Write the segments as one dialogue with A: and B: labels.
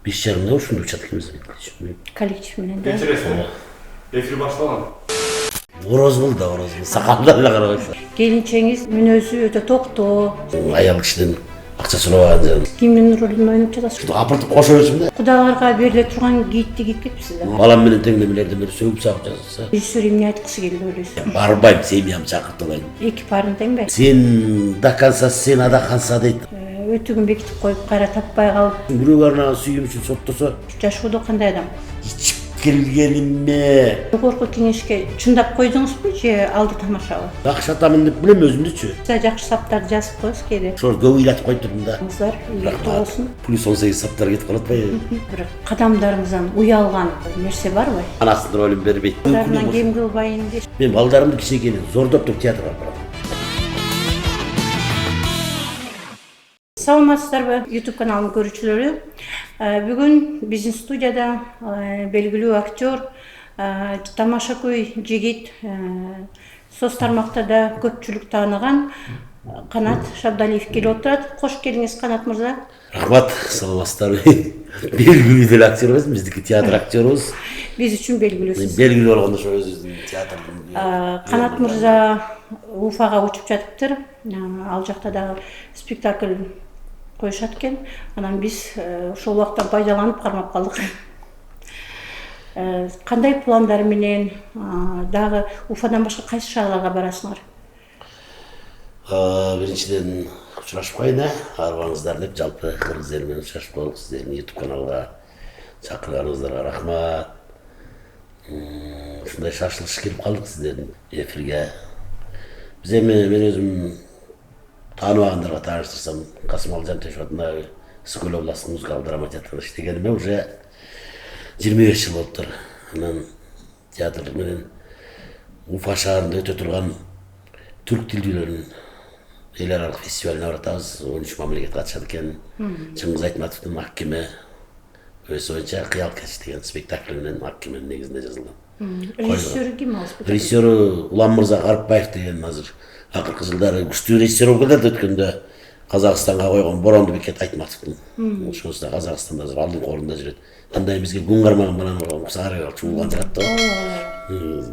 A: 5:30'da ушунда учат экенбиз.
B: Коллектив менен да.
C: Интересно. Эфир башталган.
A: Ороз болду да, ороз. Сакалдар эле карабайсың.
B: Келинчеңиз мүнөзү өтө токтоо.
A: Аял кишиден акча сурабаган жан.
B: Кимдин ролун ойноп жатасыз?
A: Апыртып кошо берчүм да.
B: Кудаларга бериле турган кийитти кийип кетипсиз да.
A: Балам менен теңдемелерден бери сөгүп сагып жазса.
B: Режиссер эмне айткысы келди деп ойлойсуз?
A: Барбайм, семьямды чакыртып алайын.
B: Эки парын тең бе?
A: Сен да канса, сен ада канса дейт.
B: Өтүгүн бекитип коюп кайра таппай калып,
A: Бирөө арнаган сүйүм үчүн соттосо,
B: жашоодо кандай адам?
A: ичип келгениме
B: Жогорку кеңешке чындап койдуңузбу же алды тамашабы?
A: акча атамын деп билем өзүмдүчү.
B: Сиз жакшы саптарды жазып коесуз кээде.
A: Ошол көп ыйлатып коюп турдум да.
B: Муздар ийгиликтүү болсун.
A: Плюс 18 саптар кетип калат атпайбы?
B: Бир кадамдарыңыздан уялган нерсе барбы?
A: Анасынын ролун бербейт.
B: Кадамдарынан кем кылбайын дейт.
A: Мен балдарымды кичинекейинен зордоп туруп театрга алып барам.
B: Саламатсыздарбы YouTube каналынын көрүүчүлөрү. Бүгүн биздин студияда белгилүү актер, тамашакөй жигит, соц тармактарда көпчүлүк тааныган Канат Шабдалиев келип отурат. Кош келиңиз, Канат мырза.
A: Рахмат, саламатсыздарбы. Белгилүү деле актер эмес, биздики театр актерубуз.
B: Биз үчүн белгилүүсүз.
A: Белгилүү болгондо ошо өзүбүздүн театрдын.
B: Канат мырза Уфага учуп жатыптыр. Ал жакта дагы спектакль коюшат экен. Анан биз ошол убакыттан пайдаланып кармап калдык. Кандай пландар менен дагы Уфадан башка кайсы шаарларга барасыңар?
A: Биринчиден учурашып кайын, арыбаңыздар деп жалпы кыргыз эли менен учурашып калдык. Сиздердин YouTube каналга чакырганыңыздарга рахмат. Ушундай шашылыш келип калдык сиздердин эфирге. Биз эми мен өзүм тааныбагандарга тааныштырсам, Касымалы Жантешев атындагы Ысык-Көл областык музыкалык драма театрында иштегениме уже 25 жыл болуптур. Анан театр менен Уфа шаарында өтө турган түрк тилдүүлөрүнүн эл аралык фестивалине баратабыз. 13 мамлекет катышат экен. Чыңгыз Айтматовдун Аккеме өсү боюнча кыял кеч деген спектакль менен Аккеменин негизинде жазылган.
B: Режиссеру ким ал спектакль?
A: Режиссеру Улан Мырза Карпбаев деген азыр акыркы жылдары күчтүү режиссер болуп келет. Өткөндө Казакстанга койгон Боронду Бекет Айтматовдун. Ошонусу да Казакстанда азыр алдыңкы орунда жүрөт. Андай бизге күн кармаган баланы саарга чуулган жатат да.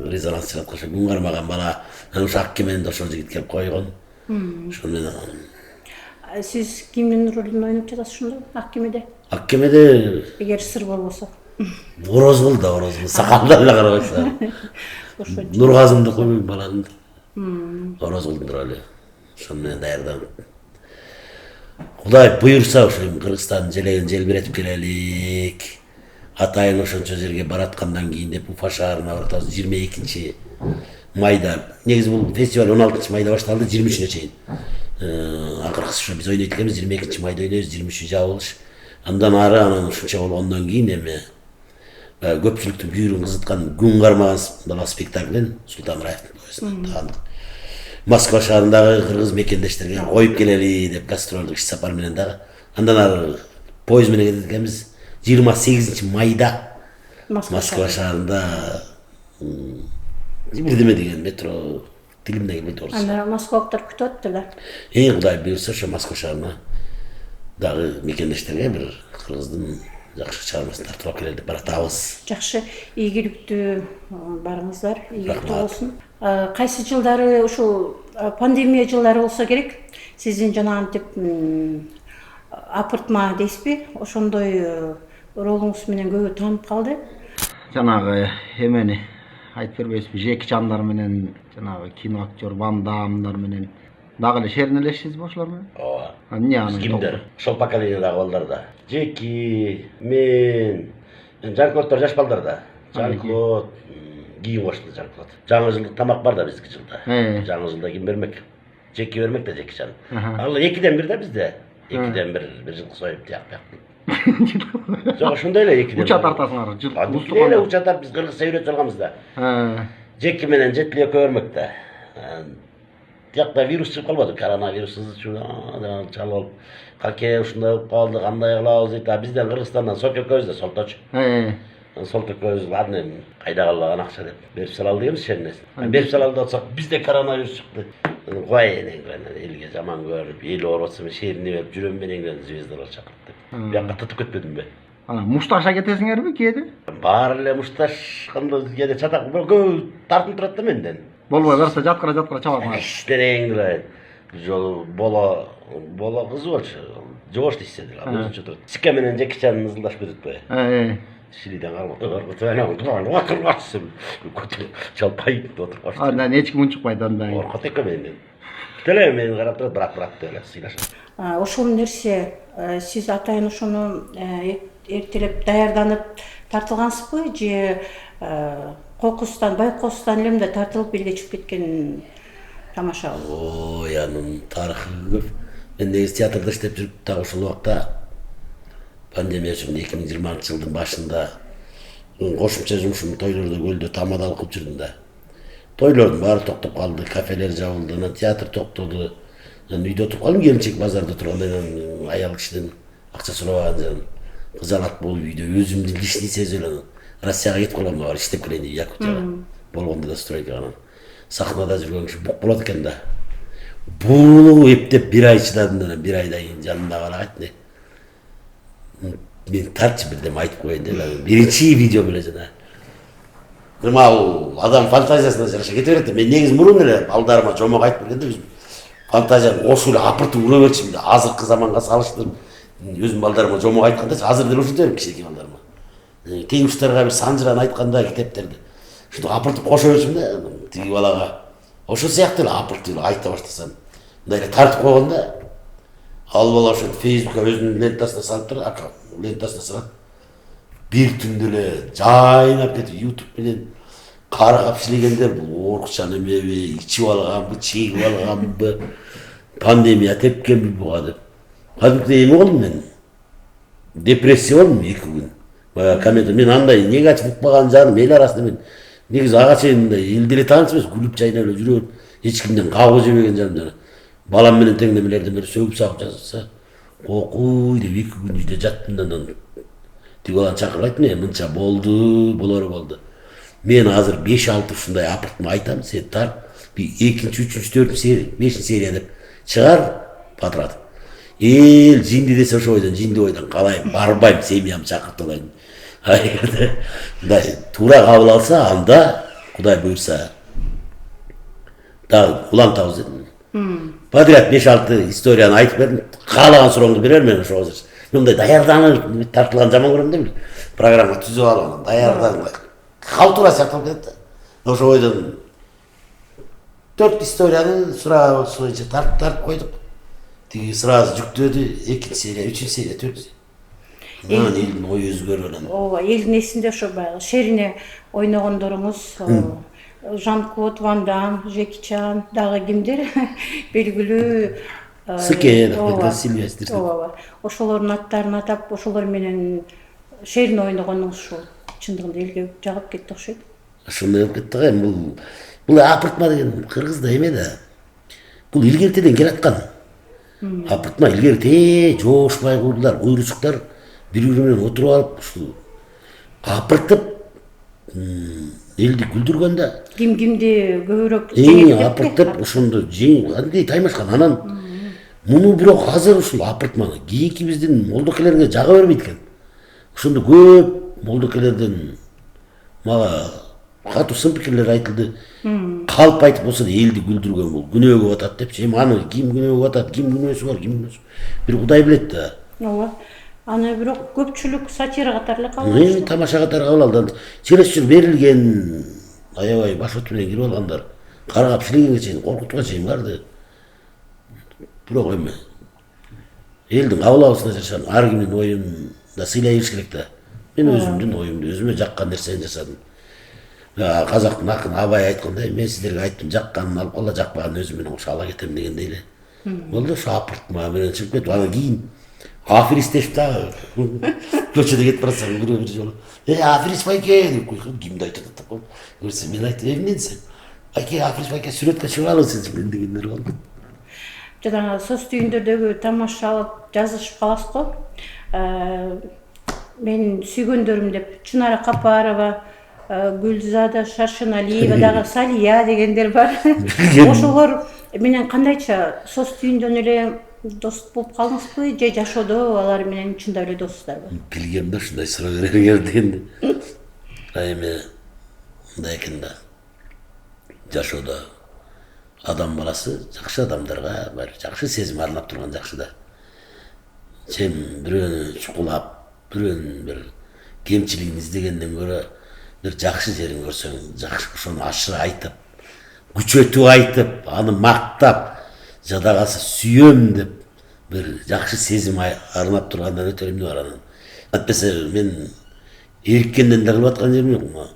A: Резонанс чыгат ошо күн кармаган бала. Анан ошо Аккеменин ошол жигит келип койгон. Ошону менен
B: Сиз кимдин ролун ойноп жатасыз ошондо Аккемеде?
A: Аккемеде
B: Эгер сыр болбосо.
A: Ороз болду да, ороз. Сакалдар эле карабайсың.
B: Ошо.
A: Нургазымды койбойм баланын. Ороз болдун ролу. Ошону менен даярданып. Кудай буйрса ошо Кыргызстандын желегин желбиретип келелик. Атайын ошончо жерге бараткандан кийин деп Уфа шаарына баратабыз 22 майда. Негизи бул фестиваль 16 майда башталды, 23-үнө чейин. Акыркысы ошо биз ойнойт экенбиз, 22 майда ойнойбуз, 23 жабылыш. Андан ары анан ушунча болгондон кийин эми көпчүлүктүн бүйүрүн кызыткан күн кармаган бала спектаклин Султан Раевдин поездунда таандык. Москва шаарындагы кыргыз мекендештерге коюп келели деп гастролдук иш сапар менен дагы. Андан ары поезд менен кетет экенбиз. 28 майда Москва шаарында бирдеме деген метро тилимде келбейт орус.
B: Анда москвалыктар күтүп атыптыр.
A: Кудай буйрса ошо Москва шаарына дагы мекендештерге бир кыргыздын жакшы чыгармасын тартып алып келели деп баратабыз.
B: Жакшы, ийгиликтүү барыңыздар, ийгиликтүү болсун. Кайсы жылдары ушул пандемия жылдары болсо керек, сиздин жанагынтип апыртма дейсизби, ошондой ролуңуз менен көбү таанып калды.
D: Жанагы эмени айтып бербейсизби, Жеки Чандар менен, жанагы кино актер Ван Дамдар менен дагы эле шеринелешсизби ошолор менен?
A: Ооба.
D: Эмне аны?
A: Кимдер? Ошол поколениядагы балдар да. Жеки, мен, Жан-Клодтор жаш балдар да. Жан-Клод, кийин кошулду Жан-Клод. Жаңы жылдык тамак бар да биздики жылда. Жаңы жылда ким бермек? Жеки бермек да, Жеки Чан. Ал 2ден 1 да бизде. 2ден 1 жылкы союп тияк. Жок, ошондой эле 2ден.
D: Уча тартасыңар.
A: Устукан эле уча тартып биз кыргызча үйрөтүп алганбыз да. Жеки менен Жетили экөө бермек да. Тиякта вирус чыгып калбады, коронавирус чалып алып. Каке ушундай болуп калды, кандай кылабыз дейт. Бизден Кыргызстандан Сок экөөбүз да солточ. Сол экөөбүз ладно кайда калган акча деп берип салалы дегенбиз шеринесин. Берип салалы деп атсак бизде коронавирус чыкты. Кой элге жаман көрүп, эл ооруп атса мен шерине берип жүрөм менен звездалар чакырып деп. Бияка татып кетпедимби?
D: Ana muştaşa ketesiңерби кээде?
A: Бар эле мушташ кандай кээде чатак көп тартынып турат да менден.
D: Болбой берсе жаткыра чабасың.
A: Эштенеңдир. Бул жолу бола кыз болчу. Жоош дейсиздер. Өзүнчө турат. Сикке менен Жекичан ызылдашып кетет. Шилиден кармак. Отургачсың. Жалпайып отуруп калды.
D: Андан эч ким унчукпайт андай.
A: Коркот экен менден. Теле мени карап турат, брат деле сыйлашат.
B: Ошол нерсе сиз атайын ошону эртелеп даярданып тартылгансызбы же кокустан, байкоостан эле мындай тартылып элге чыгып кеткен тамаша?
A: Ой, анын тарыхы көп. Мен негизи театрда иштеп жүрүп дагы ошол убакта пандемия үчүн 2020-жылдын башында кошумча жумушум тойлордо көлдө тамадалык кылып жүрдүм да. Тойлордун баары токтоп калды, кафелер жабылды, анан театр токтоду. Мен үйдө отуруп калдым, келинчек базарда турганда аял кишиден акча сурабаган, кыз алат болуп үйдө өзүмдүн личный сезип элем. Россияга кетип калгам бар, иштеп келейин деп Якутияга. Болгондо да стройка анан. Сахнада жүргөн киши бук болот экен да. Бул эптеп бир ай чыдадым да, бир айдан кийин жанымда бара айтты. Мен тартчы бирдеме айтып коеюн деп, биринчи видео беле жана. Нормал адам фантазиясына жараша кете берет. Мен негизи мурун эле балдарыма жомок айтып бергенде өзүм фантазия ошол эле апыртып ура берчимин. Азыркы заманга салыштырып өзүм балдарыма жомок айтканда азыр деле ушинте берем кичинекей балдарыма. Теңиштарга бир санжыран айтканда китептерди. Ушинтип апыртып кошо берчимин да тиги балага. Ошол сыяктуу эле апыртып айта баштасам. Мындай эле тартып койгондо ал бала ошо Фейсбукка өзүнүн лентасына салып турат, аккаунт лентасына салат. Бир түндө эле жайнап кетип YouTube менен каргап иштегендер бул оркчан эмеби, ичип алганбы, чегип алганбы, пандемия тепкенби буга деп. Кадимкидей эме болдум мен. Депрессия болдум 2 күн. Коммент мен андай негатив укпаган жаным эл арасында мен негизи ага чейин мындай эл деле тааныш эмес, күлүп жайнап эле жүрөм. Эч кимден кабыл жебеген жаным жана. Балам менен теңдемелерден бери сөгүп сагып жазса, окуй деп 2 күн үйдө жаттым да анан тиги баланы чакырып айттым, мынча болду, болору болду. Мен азыр 5-6 ушундай апыртма айтам, сен тарт, бир 2-нчи, 3-нчү, 4-нчү серия, 5-нчи серия деп чыгар, патрат. Эл жинди десе ошо бойдон, жинди бойдон калайм, барбайм, семьямды чакыртып алайын. Эгерде мындай туура кабыл алса, анда Кудай буйрса дагы улантабыз дедим. Подряд 5-6 историяны айтып бердим. Каалаган сурооңду берер мен ошо азыр. Мындай даярданып тартылган жаман көрөм да бир. Программа түзүп алган, даярданып калтура сыяктуу кетти. Ошо бойдон 4 историяны сурап боюнча тартып койдук. Тиги сразу жүктөдү, 2 серия, 3 серия, 4 серия. Анан элдин ою өзгөрүп анан.
B: Ооба, элдин эсинде ошо баягы Шерине ойногондоруңуз, Жан-Клод Ван Дам, Жекичан, дагы кимдер белгилүү
A: Сыкен, Сильвестр.
B: Ооба. Ошолордун аттарын атап, ошолор менен Шерине ойногонуңуз ушул чындыгында элге жагып кетти окшойт.
A: Ошондой болуп кетти го, бул апыртма деген кыргызда эме да. Бул илгертеден келаткан. Апыртма илгерте жоошпай курдулар, куйручуктар бири-бири менен отуруп алып, ушул апыртып элди күлдүргөн да.
B: Кимди көбүрөөк жеңет
A: апыртып ошондо кандайдей таймашкан. Анан муну бирок азыр ушул апыртманы кийинки биздин молдокелерге жага бербейт экен. Ошондо көп молдокелерден мага катуу сын пикирлер айтылды. Калп айтып болсо да элди күлдүргөн бул күнөөгө батат депчи. Эми аны ким күнөөгө батат, ким күнөөсү бар, ким күнөөсү бир Кудай билет да.
B: Ооба. Аны бирок көпчүлүк сатира катары эле кабыл алды.
A: Тамаша катары кабыл алды. Чересчур берилген аябай башот менен кирип алгандар. Каргап иштегенге чейин, коркутууга чейин барды. Бирок эми элдин кабыл алуусуна жашан ар кимдин оюн да сыйлай бериш керек да. Мен өзүмдүн оюмду, өзүмө жаккан нерсени жасадым. Казактын акыны Абай айткандай, мен сиздерге айттым, жакканын алып кала, жакпаганын өзүм менен кошо ала кетем дегендей эле. Болду ошо апыртма менен чыгып кетип, анан кийин аферистешип дагы көчөдө кетип баратсаң бирөө бир жолу аферист байке деп койгон, кимди айтып атат деп көрсө мен айттым, эмнен сен? Байке, аферист байке сүрөткө чыгып алыпсың дегендер болду.
B: Жана сөз түйүндөрдөгү тамашалап жазышып каласыз го. Менин сүйгөндөрүм деп Чынара Капарова, Гүлзада Шаршыналиева, дагы Салия дегендер бар. Ошолор менен кандайча сөз түйүндөн эле дос болуп калдыңызбы же жашоодо алар менен чындап эле доссуздарбы?
A: Билгем да ушундай суроо берер дегенди. Эми мындай экен да. Жашоодо адам баласы жакшы адамдарга бир жакшы сезим арнап турган жакшы да. Сен бирөөнү чукулап, бирөөнүн бир кемчилигин издегенден көрө бир жакшы жерин көрсөң, жакшы ошону ашыра айтып, күчөтүп айтып, аны мактап, жада калса сүйөм деп бир жакшы сезим арнап тургандан өтө эмне бар анан. Атпесе мен эриккенден да кылып аткан жерим жок.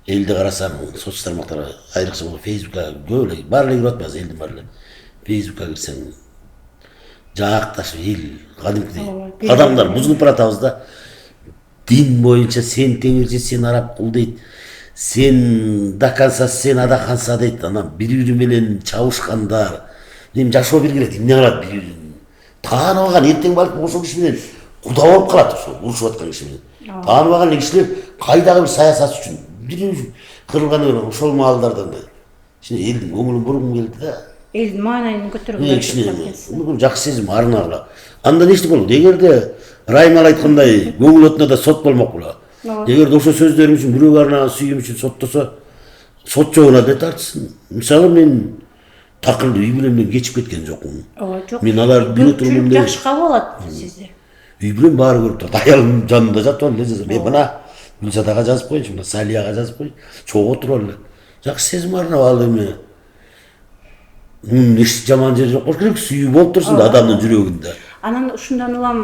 A: Элди карасам, соц тармактарга, айрыкча Facebook'ка көп эле бар эле кирип атпайбыз, элдин баары эле. Facebook'ка кирсең, жаакташып эл кадимкидей адамдар бузулуп баратабыз да. Дин боюнча сен теңирчи, сен араб кул дейт. Сен даканса, сен адаканса дейт. Анан бири-бири менен чабышкандар. Эми жашоо бергилет, эмне кылат бири-бирин? Таанып алган эртең балким ошол киши менен куда болуп калат ошол урушуп аткан киши менен. Таанып алган кишилер кайдагы бир саясат үчүн бири кырылганы менен ошол маалдардан да. Кичине элдин көңүлүн бургум келди да.
B: Элдин маанайын көтөргүлө
A: Кичине жакшы сезим арнагыла. Анда нечти болот? Эгерде Раймал айткандай көңүл отуна да сот болмок була. Эгерде ошо сөздөрүм үчүн бирөөгө арнаган сүйүүм үчүн соттосо, сот жогуна да тартсын. Мисалы мен такырды үй бүлөм менен кечип кеткен жокмун.
B: Жок.
A: Мен аларды биле турмун деп.
B: Жакшы кабыл алат сизди.
A: Үй бүлөм баары көрүп турат. Аялым жанында жатып эле жазам. Мен мына Гүлзадага жазып коюнчу, мына Салияга жазып коюнчу. Чогуу туруп эле. Жакшы сезим арнап ал эми. Эч жаман жери жок болуш керек, сүйүү болуп турсун да адамдын жүрөгүндө.
B: Анан ушундан улам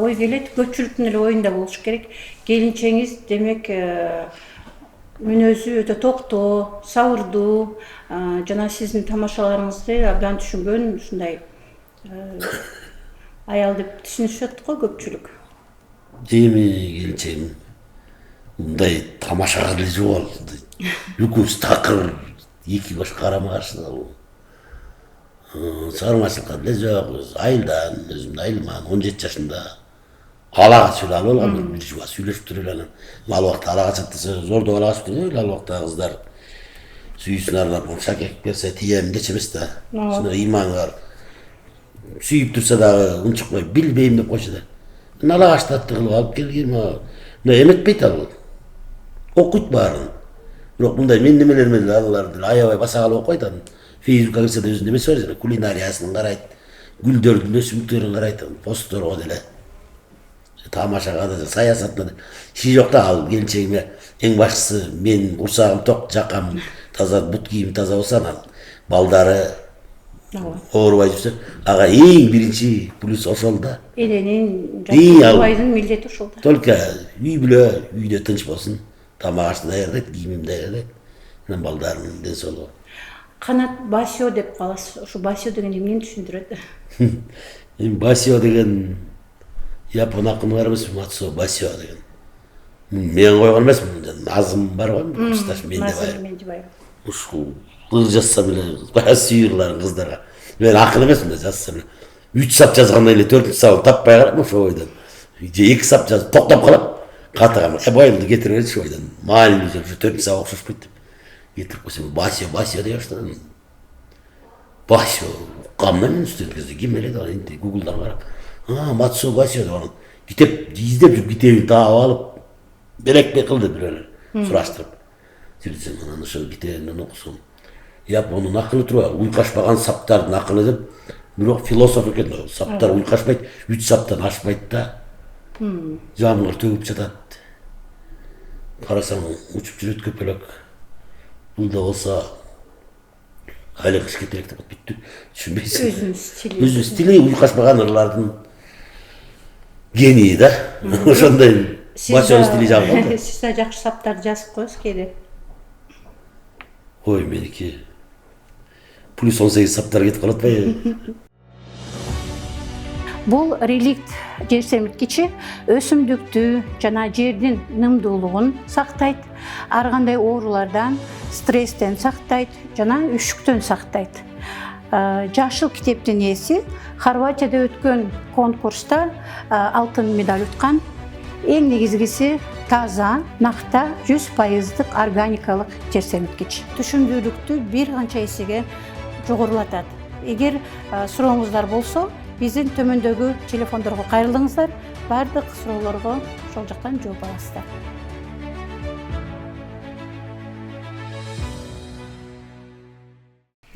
B: ой келет, көпчүлүктүн эле оюнда болуш керек. Келинчеңиз демек мүнөзү өтө токтоо, сабырдуу, жана сиздин тамашаларыңызды абдан түшүнгөн ушундай аял деп түшүнүшөт го көпчүлүк.
A: Эми келинчегим мындай тамашага деле жок ал. Экөөбүз такыр, эки баш карама каршы да. Чыгармачылыкка деле жок. Айылдан, өзүмдүн айылыман 17 жашында алага сүйлөп алып алгам, бир жуба сүйлөшүп туруп эле анан. Ал убакта алага чыктысы, зордо алага чыкты эле, ал убакта кыздар сүйүүсүн арнап, шакек берсе тием дечи эмес да. Ушундай ыйманы бар. Сүйүп турса дагы унчукпай билбейм деп койчу да. Мен алага штатты кылып алып келгем, мына эметпейт ал. Окуйт баарын. Бирок мындай мен немелериме деле аларды аябай баса калып окуйт анан. Facebook'ка кирсе де өзүнүн немеси бар, кулинариясын карайт, гүлдөрдүн өсүмдүктөрүн карайт, постторго деле. Тамашага да, саясатына да. Иши жок да, ал келинчегиме эң башкысы мен курсагым ток, жакам таза, бут кийим таза болсо анан балдары оорубай жүрсө, ага эң биринчи плюс ошол да.
B: Эненин, жакшы милдети ошол да.
A: Только үй бүлө, үйдө тынч болсун, тамак ашты даярдайт, кийимин даярдайт, анан балдарынын ден соолугу.
B: Канат басио деп каласыз. Ушу басио деген эмнени түшүндүрөт?
A: Эми басио деген япон акыны бар эмеспи, Мацуо басио деген. Мен койгон эмесмин, назым бар го, курсташ менде бар. Ушул кыз жазсам эле баягы сүйүрлөр кыздарга. Мен акын эмесмин да, жазсам эле 3 сап жазгандан эле 4-сапты сабын таппай калам ошол ойдон. Же 2 сап жазып токтоп калам. Катагам, байлды кетирип берчи ойдон. Маанилүү деп 4-сап окшошпойт деп. Кетирип койсом, басио деп баштадым. Басио, камнан үстүн кезде ким эле да, энди Google'дан карап. Мацуо басио деп анан китеп издеп жүрүп китебин таап алып, берекпей кылды бирөөлөр. Сураштырып. Жүрсөм анан ошол китебинден окусам. Япондун акылы туруп, уйкашпаган саптардын акылы деп, бирок философ экен, саптар уйкашпайт, 3 саптан ашпайт да. Жамгыр төгүп жатат. Карасаң, учуп жүрөт көпөлөк. Бул да болсо айлык иш кетерек деп бүттү. Түшүнбөйсүң. Өзүнүн стили уйкашпаган ырлардын гении да. Ошондой басио стили жагып.
B: Сиз да жакшы саптарды жазып коесуз кээде.
A: Ой, меники плюс 18 саптар кетип калат атпайбы?
B: Бул реликт жер семирткичи өсүмдүктү жана жердин нымдуулугун сактайт, ар кандай оорулардан, стресстен сактайт жана үшүктөн сактайт. Жашыл китептин ээси Хорватияда өткөн конкурста алтын медаль уткан. Эң негизгиси таза, накта 100% органикалык жер семирткич. Түшүмдүүлүктү бир канча эсеге жогорулатат. Эгер сурооңуздар болсо, биздин төмөндөгү телефондорго кайрылыңыздар. Бардык суроолорго ошол жактан жооп аласыздар.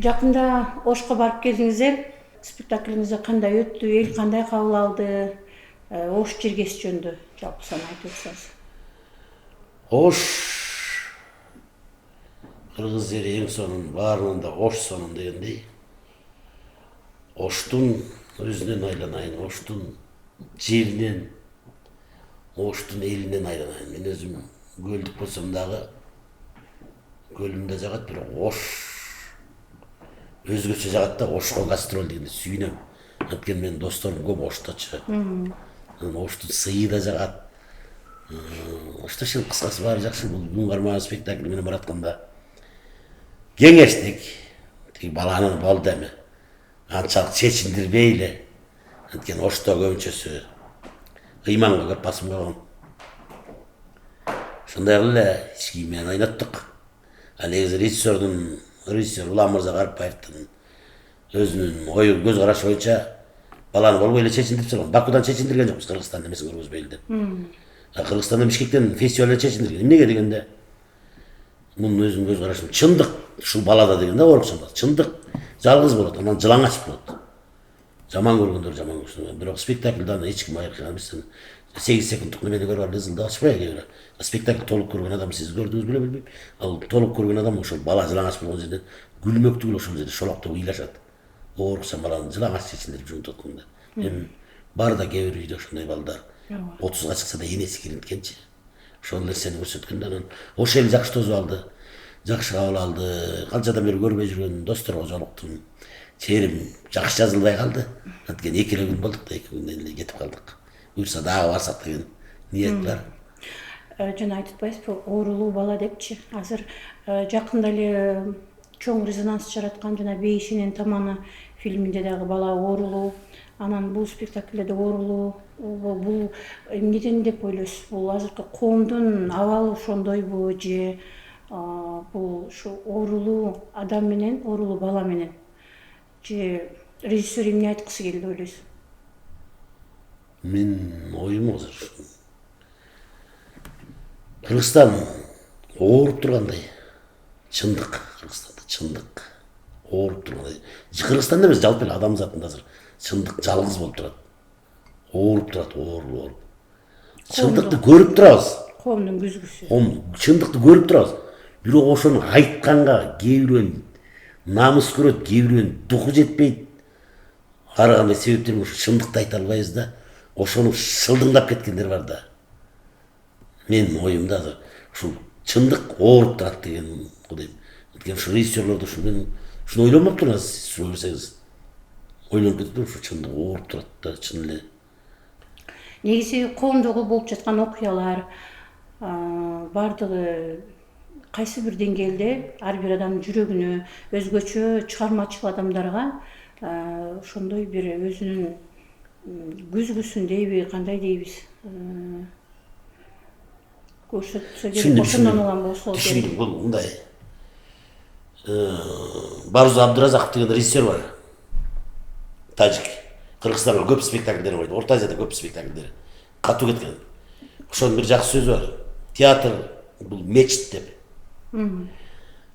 B: Жакында Ошко барып келдиңиздер. Спектаклиңизде кандай өттү, эл кандай кабыл алды? Ош жергеси жөнүндө жалпы сан айтып өтсөңүз.
A: Ош кыргыз ери эң сонун баарынан да Ош сонун дегендей. Оштун өзүнөн айланайын, Оштун жеринен, Оштун элинен айланайын. Мен өзүм көлдүк болсом дагы көлүмдө жагат, бирок Ош өзгөчө жагат да. Ошко гастроль дегенде сүйүнөм. Анткени менин досторум көп Ошточу. Оштун сыйы да жагат. Ошто шил кыскасы баары жакшы. Бул кармаган спектакль менен баратканда кеңештик. Тиги баланын болду эми. Анчалык чечиндирбей эле. Анткени Ошто көбүнчөсү ыйманга көп басым койгон. Ошондой кылып эле эч ким менен ойноттук. Ал негизи режиссер Улам Мырза Карипбаевдин өзүнүн ою көз карашы боюнча баланы болбой эле чечиндирип салган. Бакудан чечиндирген жокпуз, Кыргызстанда эмесин көргөзбөй эле деп. Кыргызстанда Бишкектен фестивалда чечиндирген. Эмнеге дегенде мунун өзүнүн көз карашым чындык ушул балада дегенде оруксанда чындык жалгыз болот, анан жылаң ачып болот. Жаман көргөндөр жаман көрсүн. Бирок спектакльда эч ким айыркан эмес. 8 секунддук немени көрүп алып ызылды ачпай келе. Спектакль толук көргөн адам сиз көрдүңүз беле билбейм. Ал толук көргөн адам ошол бала жылаң ачып болгон жерден гүлмөктүгүл ошол жерде шолоктоп ыйлашат. Оорукса баланы жылаң ачып чечиндирип жумтуп атканда. Эми бар да кээ бир үйдө ошондой балдар 30га чыкса да энеси киринткенчи. Ошол нерсени көрсөткөндө анан ошол эл жакшы тосуп алды. Жакшы кабыл алды. Канчадан бери көрбөй жүргөн досторго жолуктум. Черим жакшы жазылбай калды. Анткени 2 күн болдук да 2 күндөн эле кетип калдык. Буюрса дагы барсак деген ниет бар.
B: Жана айтып атпайсызбы, оорулуу бала депчи. Азыр жакында эле чоң резонанс жараткан жана Бейишинин таманы фильминде дагы бала оорулуу. Анан бул спектаклде оорулуу. Бул эмнеден деп ойлойсуз? Бул азыркы коомдун абалы ошондойбу же бул ушу оорулуу адам менен, оорулуу бала менен же режиссер эмне айткысы келди ойлойсуз?
A: Мен оюм азыр Кыргызстан ооруп тургандай. Чындык Кыргызстанда чындык ооруп тургандай. Кыргызстанда эмес, жалпы эле адамзатында азыр чындык жалгыз болуп турат. Ооруп турат, ооруп. Чындыкты көрүп турабыз.
B: Коомдун күзгүсү.
A: Чындыкты көрүп турабыз. Бирок ошону айтканга кээ бирөө намыс көрөт, кээ бирөө духу жетпейт. Ар кандай себептер ушу чындыкты айта албайбыз да. Ошону шылдыңдап кеткендер бар да. Менин оюмда азыр ушул чындык ооруп турат деген кудайм. Анткени ушу режиссерлорду ушуну ойлонмоптур, суроо берсеңиз. Ойлонуп кетип ушу чындык ооруп турат да, чын эле.
B: Негизи коомдогу болуп жаткан окуялар бардыгы кайсы бир деңгээлде ар бир адамдын жүрөгүнө, өзгөчө чыгармачыл адамдарга ошондой бир өзүнүн күзгүсүн дейби, кандай дейбиз, көрсөтсө керек, ошондон улам болсо керек.
A: Бул мындай. Барзу Абдуразаков деген режиссер бар. Тажик. Кыргызстанга көп спектакльдер койду. Орто Азияда көп спектакльдер. Катуу кеткен. Ошонун бир жакшы сөзү бар. Театр бул мечит деп.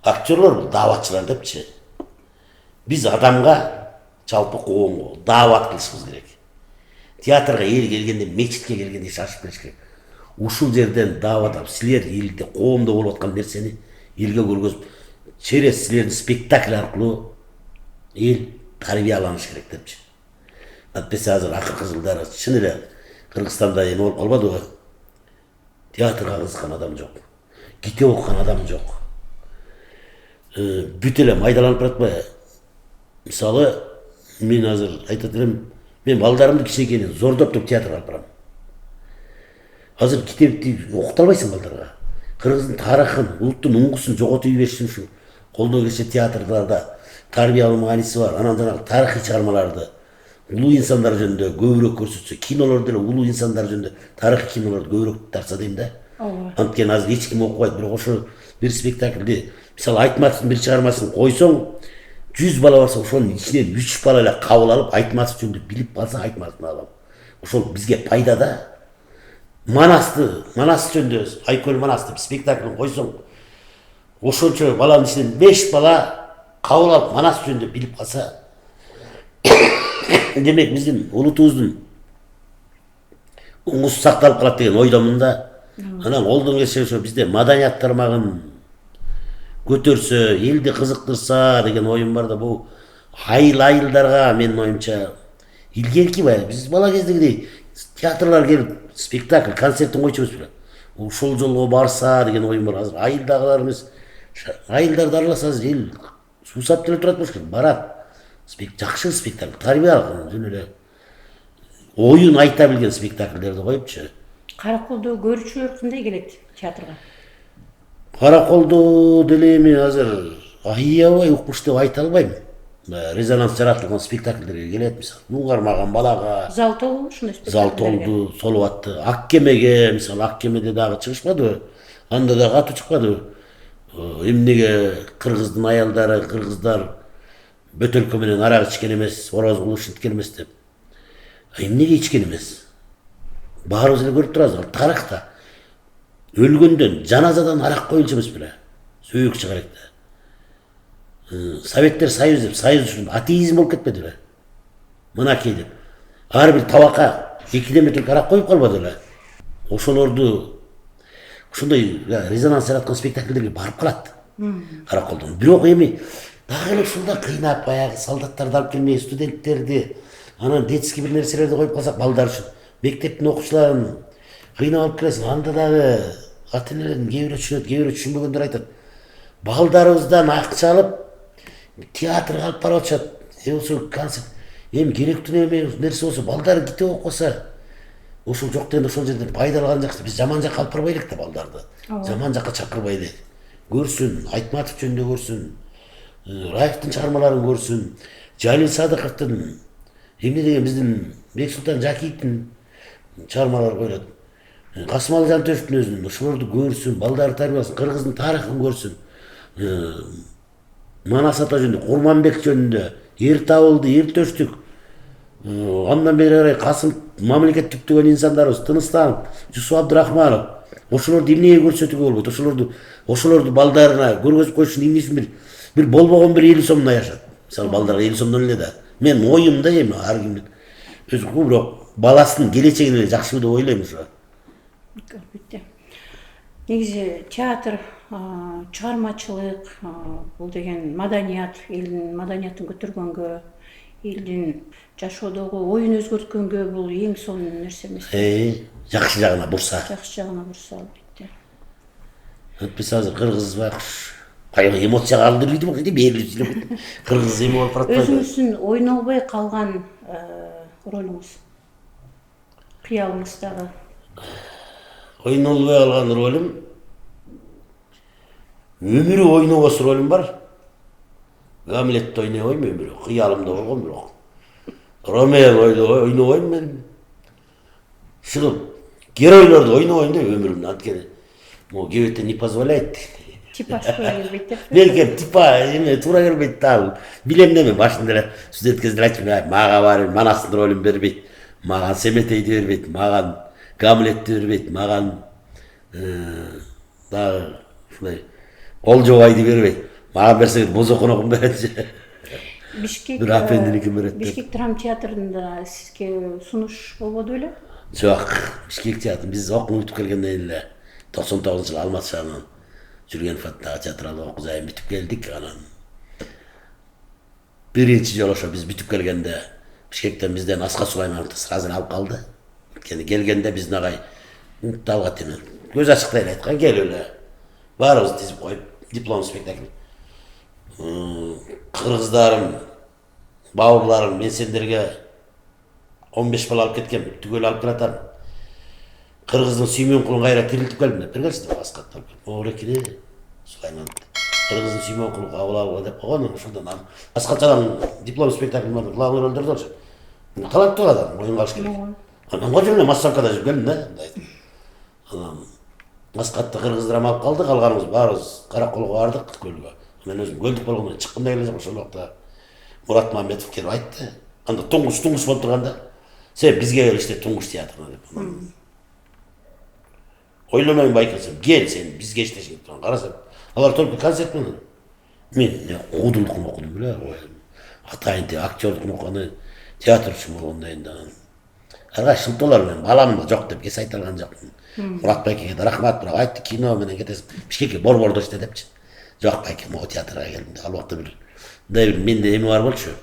A: Актерлор бул дааватчылар депчи. Биз адамга, жалпы коомго даават кылышыбыз керек. Театрга эл келгенде, мечитке келгенде шашып келиш керек. Ушул жерден даават алып, силер элде, коомдо болуп аткан нерсени элге көргөзүп, через силердин спектакль аркылуу эл тарбияланыш керек депчи. Атпесе азыр акыркы жылдары чын эле Кыргызстанда эми болбодубу? Театрга кызыккан адам жок. Китеп окуган адам жок. Бүт эле майдаланып баратпайбы? Мисалы, мен азыр айтат элем, мен балдарымды кичинекейинен зордоп туруп театрга алып барам. Азыр китепти окута албайсың балдарга. Кыргыздын тарыхын, улуттун уңгусун жоготуп ийбеш үчүн ушу колдоо келсе театрларда тарбиялуу мааниси бар. Анан жанагы тарыхый чыгармаларды, улуу инсандар жөнүндө көбүрөөк көрсөтсө, кинолор деле улуу инсандар жөнүндө тарыхый кинолорду көбүрөөк тартса дейм да. Анткени азыр эч ким окубайт, бирок ошо бир спектакльди, мисалы Айтматовдун бир чыгармасын койсоң, 100 bala varsa ошонун ичинен 3 бала эле кабыл алып Айтматов жөнүндө билип калса Айтматовду алам. Ошол бизге пайда да. Манас жөнүндө Айкөл Манасты спектаклин койсоң, ошончо баланын ичинен 5 бала кабыл алып Манас жөнүндө билип калса, демек биздин улутубуздун уңусу сакталып калат деген ойдомун да. Анан колдон келсе ошо бизде маданият тармагын көтөрсө, элди кызыктырса деген оюм бар да. Бул айылдарга менин оюмча илгерки бай. Биз бала кездегидей театрлар келип спектакль, концертин койчубуз беле. Ушул жолго барса деген оюм бар. Азыр айылдагылар эмес, айылдарды араласаңыз эл суусап деле турат болуш керек. Барат. Жакшы спектакль, тарбиялык жөн эле оюн айта билген спектакльдерди коюпчу.
B: Караколдо көрүүчүлөр кандай келет театрга?
A: Караколду деле эми азыр аябай укмуш деп айта албайм. Резонанс жаратылган спектакльдерге келет, мисалы, нун кармаган балага.
B: Зал толду ушундай спектакль.
A: Зал толду, солуп атты. Аккемеге, мисалы, Аккемеде дагы чыгышпадыбы? Анда дагы аты чыкпадыбы? Эмнеге кыргыздын аялдары, кыргыздар бөтөлкө менен арак ичкен эмес, ороз кулуш иткен эмес деп. Эмнеге ичкен эмес? Баарыбыз эле көрүп турабыз, тарыхта. Өлгөндөн, жаназадан арак коюлчу эмес беле? Сөөк чыгар экте. Советтер союз деп, союз үчүн атеизм болуп кетпеди беле? Мынакей деп. Ар бир табакка 2 бөтөлкө арак коюп калбады эле? Ошолорду ушундай резонанс жараткан спектакльдерге барып калат. Караколдон. Бирок эми дагы эле ушунда кыйнап, баягы солдаттарды алып келмей, студенттерди, анан детский бир нерселерди коюп калсак балдар үчүн, мектептин окуучуларын кыйнап алып келесиң. Анда дагы ата энелердин кээ бирөө түшүнөт, кээ бирөө түшүнбөгөндөр айтат. Балдарыбыздан акча алып театрга алып барып атышат. Ошо концерт эми керектүү нерсе болсо, балдар китеп окуса, ошол жок дегенде ошол жерден пайдаланган жакшы. Биз жаман жакка алып барбай элек да балдарды. Жаман жакка чакырбай элек. Көрсүн, Айтматов жөнүндө көрсүн, Раевдин чыгармаларын көрсүн, Жалил Садыковдун, эмне деген биздин Бексултан Жакиевдин чыгармалары коюлат. Касымалы Жантөшевдин өзүнүн, ошолорду көрсүн, балдарды тарбияласын, кыргыздын тарыхын көрсүн. Манас ата жөнүндө, Курманбек жөнүндө, Эртабылды, Эртөштүк, андан бери карай Касым мамлекет түптөгөн инсандарыбыз, Тыныстанов, Жусуп Абдырахманов, ошолорду эмнеге көрсөтүүгө болбойт? Ошолорду балдарына көргөзүп коюш үчүн эмне бир болбогон бир 50 сомдон жашат. Мисалы, балдарга 50 сомдон эле да. Мен оюмда эми ар кимдин өзү көбүрөөк баласынын келечегин эле жакшы деп ойлойм ошо.
B: Албетте. Негизи театр, чыгармачылык, бул деген маданият, элдин маданиятын көтөргөнгө, элдин жашоодогу оюн өзгөрткөнгө бул эң сонун нерсе эмес.
A: Жакшы жагына бурса.
B: Жакшы жагына бурса, албетте.
A: Биз азыр кыргыз байкуш аябай эмоцияга алдырбайт бакыйт, берилип кыргыз эме болуп баратпайбы?
B: Өзүңүздүн ойнолбой калган ролуңуз, кыялыңыздагы?
A: Ойнолбой калган ролум, өмүрү ойногос ролум бар. Гамлетти ойнобойм өмүрү, кыялымда болгон бирок. Ромео ойнобойм мен. Чыгып геройлорду ойнобойм деп өмүрүмдө, анткени могу кебетте не позволяет.
B: Типаж туура келбейт деп.
A: Менин типа эме туура келбейт да. Билем да мен башында эле студент кезде айтчумун, мага бар Манастын ролун бербейт, мага Семетейди бербейт, мага Гамлетти бербейт, мага дагы ушундай Олжобайды бербейт. Мага берсеңер Бозоконокун берет.
B: Бишкек
A: берет.
B: Бишкек драма театрында сизге сунуш болбоду беле?
A: Жок, Бишкек театрын биз окууну бүтүп келгенден эле 99-жылы Алматы шаарынан Жүргенов атындагы театралдык окуу жайын бүтүп келдик. Анан биринчи жолу ошо биз бүтүп келгенде Бишкектен бизден Аска Сулаймановду сразу алып калды. Анткени келгенде биздин агай талгат эме көз ачыктай эле айткан, келип эле баарыбызды тизип коюп диплом спектакль. Кыргыздарым, бауырларым, мен сендерге 15 бала алып кеткем, түгөл алып келатам. Кыргыздын Сүймөн кулун кайра тирилтип келдим деп бергенсиз деп Аскатты алып келип. Оорекине Сулайман. Кыргыздын Сүймөн кулун кабыл алгыла деп койгон. Ошондон Аскатчанын диплом спектакль бар, главный ролдорду алышат. Таланттуу адам, оюнга алыш керек. Анан кожо эле массовкада жүрүп келдим да. Анан Аскатты кыргыз драма алып калды, калганыбыз баарыбыз Караколго бардык, көлгө. Мен өзүм көлдүк болгондо чыккым да келе жок ошол убакта. Мурат Мамедов келіп айтты. Анда тұңғыш болып тұрғанда, сен бізге кел іште тұңғыш театрына деп. Ойламайын байқасам, кел сен бізге іштешін деп тұрған. Қарасам, алар только концерт менен. Мен қудылықын оқыдым біле. Атайын актерлықын оқыған, театр үшін болғанда енді. Әрғай шылтолар мен баламын жоқ деп кес айта алған жоқпын. Мурат байкеге де рахмат, бірақ айтты кино менен кетесің. Бішкекке борборды іште депші. Жоқ байке, о театрға келдім де, ал уақытта бір менде емі бар болшы.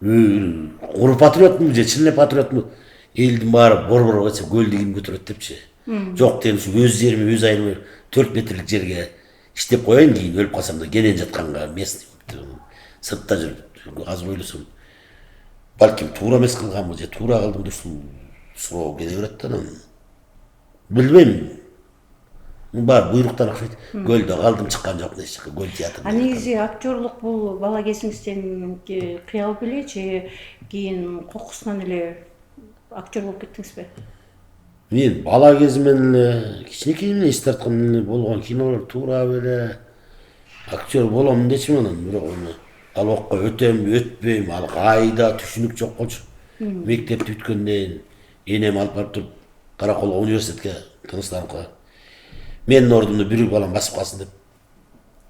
A: Ұры патриотмын, чынлы патриотмын. Елдің бары борборға кетсе көлдігін көтереді депші. Жоқ деген өз жеріме, өз айныма 4 метрлік жерге іштеп қояйын, кейін өліп қалсам да кенен жатқанға местный сыртта жүріп аз ойлысым. Балким тура емес қылғанмын, же тура қылдым деп сұрау келе береді. Білмеймін. Бар бұйрықтан ақшайды. Көлді қалдым шыққан жоқ нешікі, көл театрында.
B: Негізі актерлық бұл бала кезіңізден қиял біле, же кейін қоқысынан еле актер болып кеттіңіз бе?
A: Мен бала кезіммен кішінекейімнен ес тартқан болған кинолар тура беле актер боламын дешім анан, бірақ оны ал оққа өтем, өтпейм, ал қайда түшінік жоқ болшы. Мектепті өткенден енем алып барып тұрып Қарақолға университетке Тыныстаныққа. Менің ордымды бүрік балам басып қалсын деп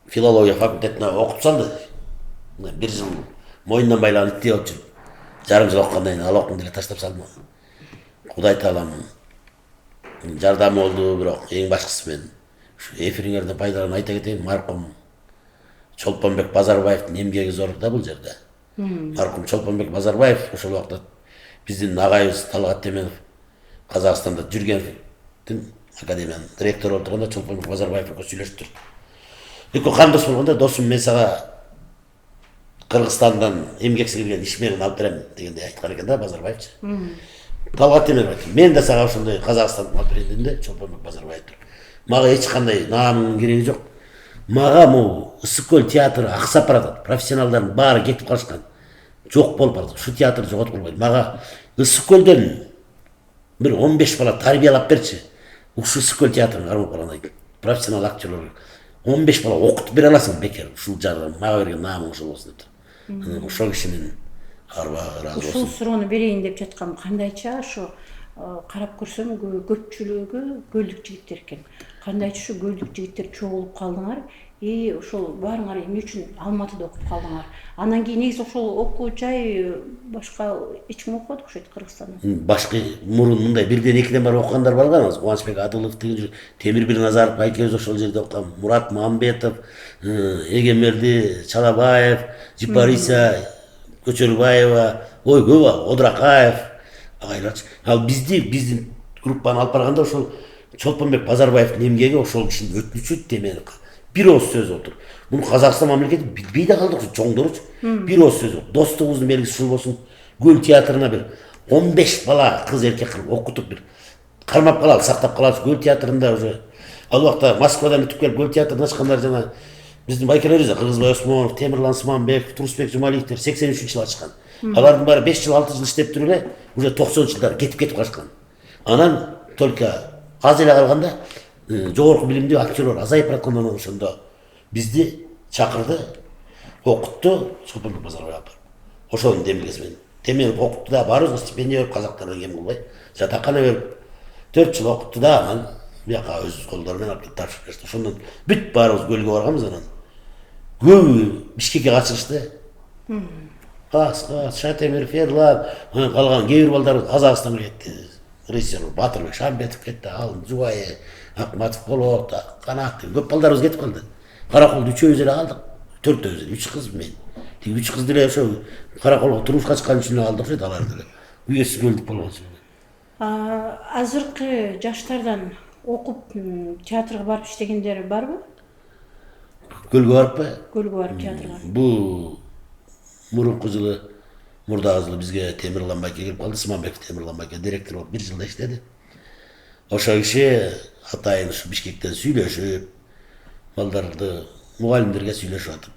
A: филология факультетіне оқып салды. Bir жыл мойнынан байланып деп жүріп, жарым жыл оқығаннан кейін ал оқуын деле таштап салдым. Құдай тағалам жардамы болды, бірақ ең башқысы мен эфириңерден пайдаланып айта кетейін, марқұм Чолпонбек Базарбаевтың еңбегі зор да бұл жерде. Марқұм Чолпонбек Базарбаев ошол уақытта біздің ағайымыз Талғат Теменов Қазақстанда Жүргеновтің академияның директоры болып тұрғанда Чолпонбек Базарбаев сөйлесіп тұрды. Екі қандос болғанда досым мен саға Қырғызстандан емгексі келген ишмерін алып беремін дегенде айтқан екен да Базарбаевшы. Талғат Теменов айтты, мен де саға ошондай Қазақстанды алып берейін дегенде Чолпонбек Базарбаев тұр. Маға ешқандай намының керегі жоқ. Маға Ысыккөл театры ақсап барады. Профессионалдардың бары кетіп қалышқан. Жоқ болып барды. Шу театр жоғалтып болмайды. Маға Ысыккөлден бір 15 бала тарбиялап берші. Ушу Ысыккөл театрын қармап қалған айтты. Профессионал актерлер 15 бала оқытып бере аласың бекер. Ушул жағы маға берген намың ошол болсын депті. Ошол кишинин разы болсын.
B: Ушул суроону берейин деп жаткам, кандайча ошо карап көрсөм көпчүлүгү көлдүк жигиттер экен. Кандайча ушу көлдүк жигиттер чогулуп калдыңар, ошол баарыңар эмне үчүн Алматыда окуп калдыңар? Анан кийин негизи ошол окуу жай башка эч ким окубады окшойт Кыргызстанда.
A: Башка мурун мындай бирден экиден барып окугандар барганбыз. Кубанычбек Адылов деген, Темирбир Назаров экөөбүз ошол жерде окуган. Мурат Мамбетов, Эгемерди Чалабаев, Жипариса Көчөрбаева, көп, Одракаев агайларчы. Ал биздин группаны алып барганда ошол Чолпонбек Базарбаевдин эмгеги ошол кишинин өтүнүчү темен бир ооз сөз отур. Муну Казакстан мамлекети билбей да калдык, чоңдоручу. Бир ооз сөз. Достугубуздун белгиси ушул болсун. Көл театрына бир 15 бала кыз эркек кылып окутуп бир кармап калалы, сактап калалы. Көл театрында уже ал убакта Москвадан өтүп келип көл театрын ачкандар жана биздин байкелерибиз Кыргызбай Осмонов, Темирлан Сманбек, Турусбек Жумалиевдер 83-жылы ачкан. Алардын баары 5 жыл, 6 жыл иштеп туруп эле уже 90-жылдары кетип калышкан. Анан только аз эле калганда жогорку билимдүү актерлор азайып бараткандан ошондо бизди чакырды, окутту Чолпонбек Базарбаев. Ошонун демилгеси менен Теменов окутту да, баарыбызга стипендия берип, казактардан кем кылбай, жатакана берип 4 жыл окутту да, анан бияка өз колдору менен алып тапшырып берди. Ошондон бүт баарыбыз көлгө барганбыз, анан көбү Бишкекке качырышты. Шатемир, Ферлан, калган кээ бир балдар Казакстанга кетти. Режиссер Батырбек Шамбетов кетти, ал Жубайы, Акматов Болот, Канат, көп балдарыбыз кетип калды. Караколдо үчөөбүз эле калдык. 4-өөбүз эле, 3 кыз мен. Тиги 3 кыз деле ошо Караколго турмушка чыккан үчүн эле калдык, алар деле. Үйөсү көлдүк болгон үчүн.
B: Азыркы жаштардан окуп театрга барып иштегендер барбы?
A: Көлгө барыппы?
B: Көлгө барып театрга.
A: Бул мурунку жылы, мурдагы жылы бизге Темирлан байке келип калды. Сманбеков Темирлан байке директор болуп 1 жылда иштеди. Ошол киши атайын ушу Бишкектен сүйлөшүп, балдарды мугалимдерге сүйлөшүп атып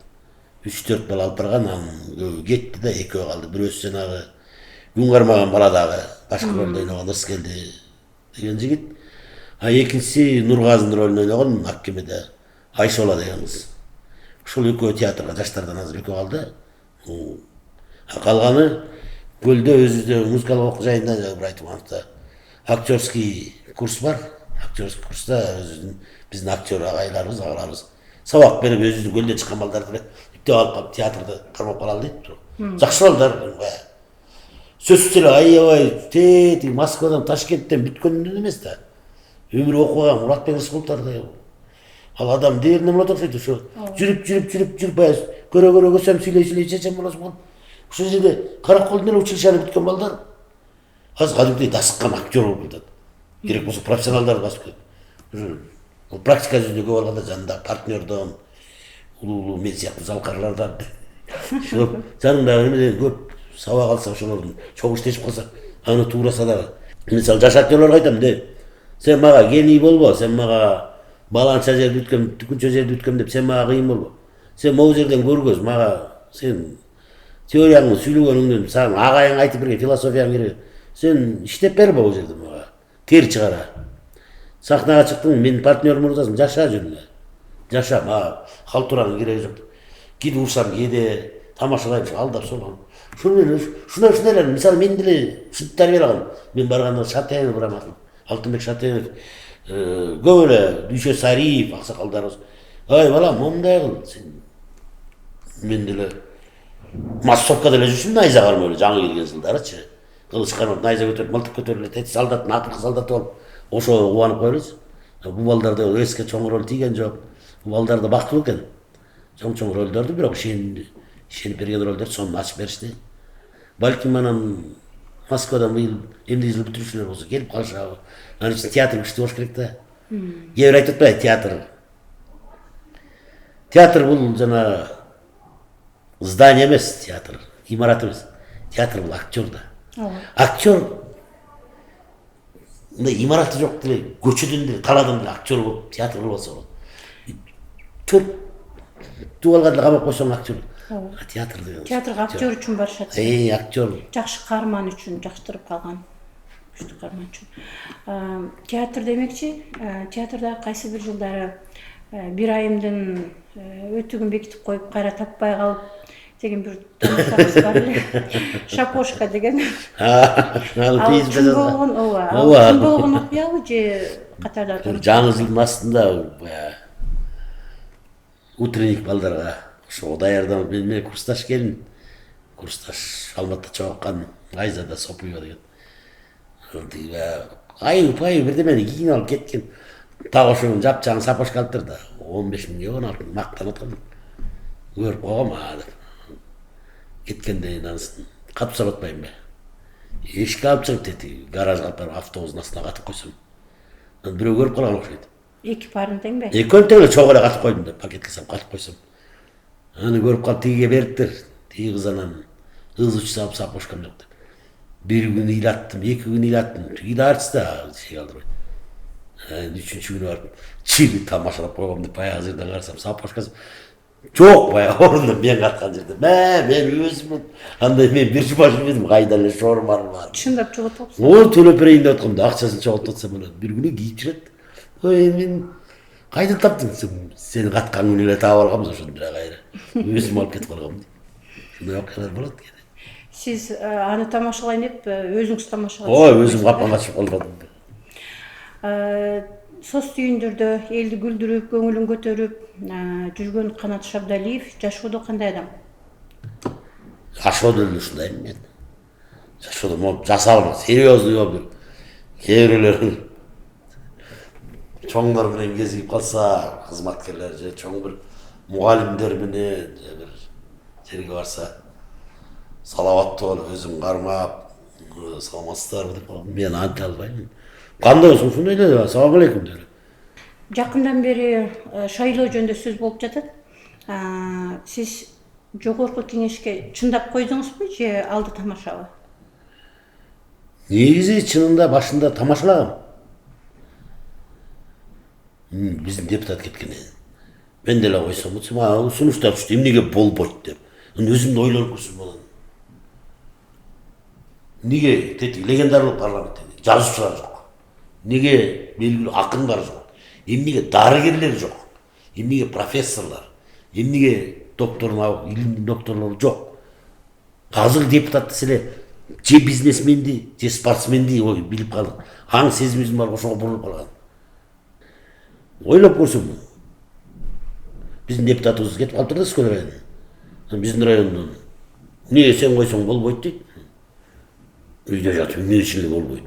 A: 3-4 бала алып барган, анан кетти да, экөө калды. Бирөөсү жанагы күн кармаган баладагы башкы ролду ойногон Ырскелди деген жигит. Экинчиси Нургазынын ролун ойногон Аккемеде Айшола деген кыз. Ушул экөө театрга жаштардан азыр экөө калды. Калганы көлдө өзүбүздө музыкалык окуу жайында бир айтып атты. Актерский курс бар. Актерский курста биздин актер агайларыбыз, агаларыбыз сабак берип өзүбүздүн көлдө чыккан балдарды бүттөп алып калып театрды кармап калалы дейт. Жакшы балдар. Сөзсүз эле аябай тетиги Москвадан, Ташкенттен бүткөндөн эмес да. Өмүр окуган Муратбек Рысқұловтарды ал адам дээринен болот окшойт ошо. Жүрүп баягы көрө көсөм сүйлөй чечем болосуң болуп. Ошол жерде Караколдун эле училищаны бүткөн балдар азыр кадимдей дасыккан актер болуп атат. Керек болсо профессионалдар басып кетет. Бул практика жүзүндө көп алганда жанында партнердон, улуу мен сыяктуу залкарлардан ошо жаныңдагы эмеден көп сабак алса ошолордун чогуу иштешип калса аны туураса дагы. Мисалы жаш актерлорго айтам де. Сен мага гений болбо, сен мага баланча жерди бүткөм, түкүнчө жерди бүткөм деп сен мага кыйын болбо. Сен могу жерден көргөз, мага сен теорияңды сүйлөгөнүңдөн сага агайың айтып берген философияң керек. Сен иштеп бер могу жерде мага. Тер чыгара. Сахнага чыктың, мен партнерим урдасың, жаша жүрүн. Жаша, мага халтураңы кереги жок. Киде урсам кеде, тамашалайм, алдап солгон. Ушундай мисалы мен деле ушинтип тарбия алгам. Мен барганда Шатенов барам. Алтынбек Шатенов, көп эле Дүйшө Сариев, аксакалдарыбыз. Ай балам, момундай кыл. Мен деле массовкада эле жүрсүм, найза кармап эле жаңы келген жылдарычы. Кылыч кармап, найза көтөрүп, мылтык көтөрүп эле, тети солдаттын акыркы солдаты болуп, ошого кубанып койбойбуз. Бул балдарда эске чоң роль тийген жок. Бул балдар да бактылуу экен. Чоң ролдорду бирок ишенип берген ролдорду сонун ачып беришти. Балким анан Москвадан быйыл эмне жыл бүтүрүүчүлөр болсо келип калышабы. Анын үчүн театр күчтүү болуш керек да. Кээ бир айтып атпайбы театр. Театр бул жана здание эмес, театр, имарат эмес. Театр бул актер да. Актер мындай имараты жок деле, көчөдөн деле, талаадан деле актер болуп театр кылып алса болот. Төрттү алганда камап койсоң актер. Театр деген.
B: Театрга актер үчүн барышат.
A: Актер.
B: Жакшы каарман үчүн, жактырып калган. Күчтүү каарман үчүн. Театр демекчи, театрда кайсы бир жылдары бир айымдын өтүгүн бекитип коюп, кайра таппай калып деген бир тумушабыз бар эле. Шапошка деген. Ал чын болгон, ооба. Чын болгон окуябы же катарда?
A: Жаңы жылдын астында утренник балдарга ошого даярданып мен курсташ келин. Курсташ Алматта чогуккан Айзада Сопуева деген. Айып бирдемени кийин алып кеткен. Так ошонун жапжаңы сапошка алыптыр да. 15 миңге 16 миң мактанып аткан. Көрүп койгом деп. Кеткенде анысын катып салып атпайбы? Эшикке алып чыгып деди, гаражга алып барып автобустун астына катып койсом. Бирөө көрүп калган окшойт.
B: Эки парын теңби?
A: Экөөнү тең эле чогуу эле катып койдум деп, пакетке салып катып койсом. Аны көрүп калып тигиге бериптир. Тиги кыз анан ыз учсап сапошкам жок деп. Bir gün ilattım, 2 gün ilattım. İlaç da şey kaldırıyor. Üçüncü günü var. Çiğli tamaşalap koyalım diye bayağı hazırdan karsam. Sağ başkası çok bayağı orada ben katkan jirdim. Ben özümün. Anda ben bir başım dedim. Kaydalı şorum var.
B: Çındap çoğut olsun.
A: O tölepereyin de atkamda. Akçasını çoğut atsam ona. Bir günü giyip jiret. Ben kayda taptın sen. Senin katkan günüyle tağı algamız şunu bir gayrı. Özüm alıp ketip algam. Şunu yok kadar bulat gene.
B: Siz аны тамашалайын деп өзүңүз тамашалайсыз.
A: Ой, өзүм капкан ачып калдым.
B: Сос түйүндөрдө элди күлдүрүп, көңүлүн көтөрүп жүргөн Канат Шабдалиев жашоодо кандай адам?
A: Жашоодо эле ушундай мен. Жашоодо могу жасалма, серьезный болуп. Кээ бирөөлөр чоңдор менен кезигип калса, кызматкерлер же чоң бир мугалимдер менен бир жерге барса салаваттуу болуп өзүм кармап, саламатсыздарбы деп мен анта албайм. Кандай болсун ушундай эле, салам алейкум деп.
B: Жакындан бери шайлоо жөнүндө сөз болуп жатат. Сиз жогорку кеңешке чындап койдуңузбу же алды тамашабы?
A: Негизи чынында башында тамашалагам. Биздин депутат кеткен. Мен деле койсом, сунуштар түштү, эмнеге болбойт деп. Өзүмдү ойлонуп көрсөм. Неге легендарлык парламент жазуучулар жок? Неге белгилүү акындар жок? Эмнеге дарыгерлер жок? Эмнеге профессорлар? Emnege dokторун илимдин докторлору жок. Азыр депутат десе же бизнесменди, же спортсменди билип калдык. Аң сезимибиз бар, ошого бурулуп калган. Ойлоп көрсөң, биздин депутатыбыз кетип калыптыр да Скөл районуна. Биздин райондон эмнеге сен койсоң болбойт дейт. Үйдө жатып эмне үчүн эле болбойт.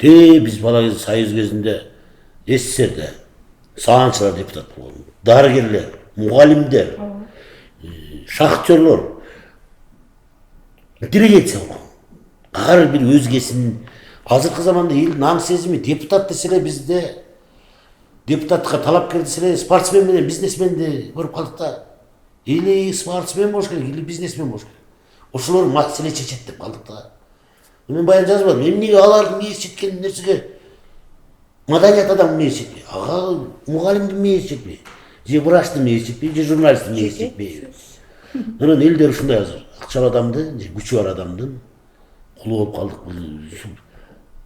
A: Биз бала кезде союз кезинде СССРде саганчылар депутат болгон. Дарыгерлер, мугалимдер, шахтерлор, интеллигенция болгон. Ар бир өзгесин азыркы заманда элдин аң сезими депутат десе эле бизде депутатка талапкер десе эле спортсмен менен бизнесменди көрүп калдык да. Или спортсмен болуш керек, или бизнесмен болуш керек. Ошолор маселе чечет деп калдык да. Мен баян жазбадым. Эмнеге алардын мээси жеткен нерсеге маданият адам мээси жетпей, ага мугалимдин мээси жетпей, же врачтын мээси жетпей, же журналисттин мээси жетпей. Анан элдер ушундай азыр акчалуу адамды, же күчү бар адамдын кулу болуп калдык.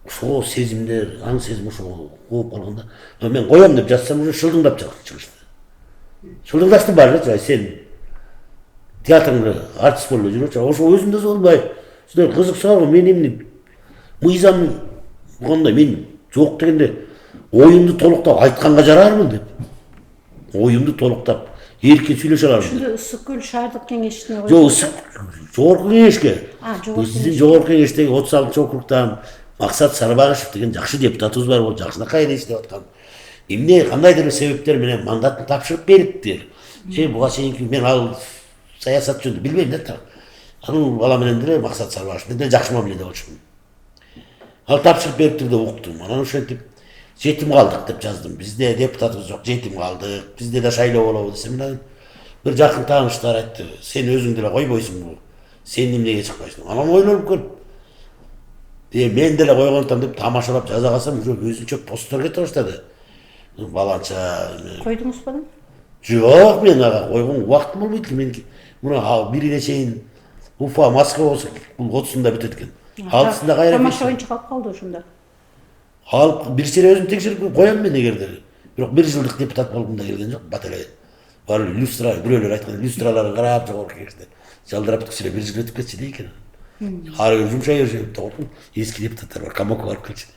A: Ошол сезимдер, аң сезим ошого болуп калганда, мен коем деп жазсам уже шылдыңдап чыгышты. Шылдыңдашты бар эле, сен театрыңда артист болуп жүрөчү, ошо өзүндө болбой. Силер кызык суроо, мен эмне мыйзам болгондо мен жок дегенде оюмду толуктап айтканга жарармын деп. Оюмду толуктап эркин сүйлөшө алармын.
B: Ушунда Ысык көл шаардык кеңешине
A: Жок, Ысык жогорку кеңешке.
B: жогорку
A: Сиздин жогорку кеңештеги 36-округтан Максат Сарбагышев деген жакшы депутатыбыз бар, ол жакшынакай эле иштеп аткан. Эмне кандайдыр себептер менен мандатын тапшырып бериптир. Буга чейинки мен ал саясат жөнүндө билбейм да. Анын бала менен деле Максат Сарбагышев менен жакшы мамиледе болчумун. Ал тапшырып бериптир деп уктум. Анан ошентип жетим калдык деп жаздым. Бизде депутатыбыз жок, жетим калдык. Бизде да шайлоо болобу десем, бир жакын тааныштар айтты. Сен өзүң деле койбойсуңбу? Сен эмнеге чыкпайсың? Анан ойлонуп көрүп, мен деле койгонтон деп тамашалап жаза калсам, уже өзүнчө посттор кете баштады. Баланча.
B: койдуңуз белем?
A: Жок, мен ага койгон убактым болбойт. Мен муну бирине чейин Уфа, Москва болсо бул 30-сында бүтөт экен. 6-сында кайра.
B: Тамаша боюнча калып калды ошондо.
A: Ал бир чере өзүм текшерип коем мен эгерде. Бирок 1 жылдык депутат болгум да келген жок. Бат эле бар иллюстра, бирөөлөр айткан иллюстраларын карап жогорку кеңеште жалдырап түксүрө 1 жыл өтүп кетчү дейт экен. Ары жумшай беришип токтум. Эски депутаттар бар, камакка барып келчү.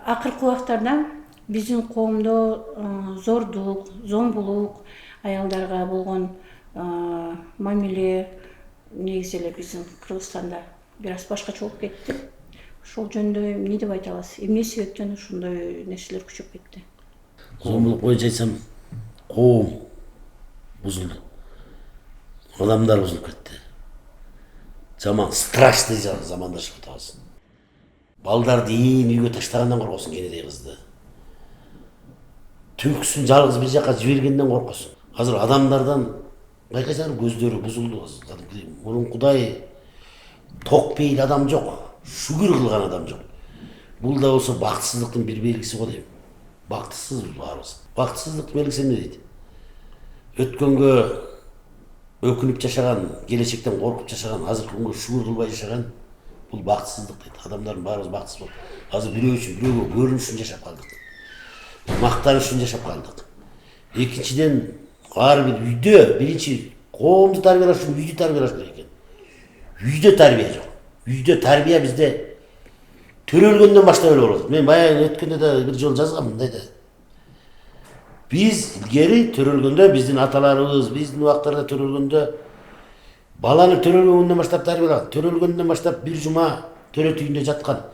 B: Акыркы убактарда биздин коомдо зордук, зомбулук, аялдарга болгон мамиле негизи эле биздин Кыргызстанда бир аз башкача болуп кетти. Ошол жөнүндө эмне деп айта аласыз? Эмне себептен ушундай нерселер күчөп кетти?
A: Зомбулук боюнча айтсам, коом бузулду. Адамдар бузулуп кетти. Жаман страшный замандашып атабыз. Балдарды үйгө таштагандан коркосуң, кенедей кызды. Түнкүсүн жалгыз бир жака жибергенден коркосуң. Азыр адамдардан байкасаң көздөрү бузулду. Мурункудай токпейил адам жок, шүгүр кылган адам жок. Бул да болсо бактысыздыктын бир белгиси го дейм. Бактысыз баарыбыз. Бактысыздыктын белгиси эмне дейт? Өткөнгө өкүнүп жашаган, келечектен коркуп жашаган, азыркы күнгө шүгүр кылбай жашаган, бул бактысыздык дейт. Адамдардын баарыбыз бактысыз болуп. Азыр бирөө үчүн, бирөөгө көрүнүш үчүн жашап калдык. Мактаныш үчүн жашап калдык. Экинчиден, ар бир үйдө биринчи коомду тарбиялаш үчүн үйдү тарбиялаш керек экен. Үйдө тарбия жок. Үйдө тарбия бизде төрөлгөндөн баштап эле болот. Мен баягы өткөндө да бир жолу жазгам мындай да. Биз илгери төрөлгөндө биздин аталарыбыз, биздин убактарда төрөлгөндө баланы төрөлгөндөн баштап тарбиялаган. Төрөлгөндөн баштап бир жума төрөт үйүндө жаткан.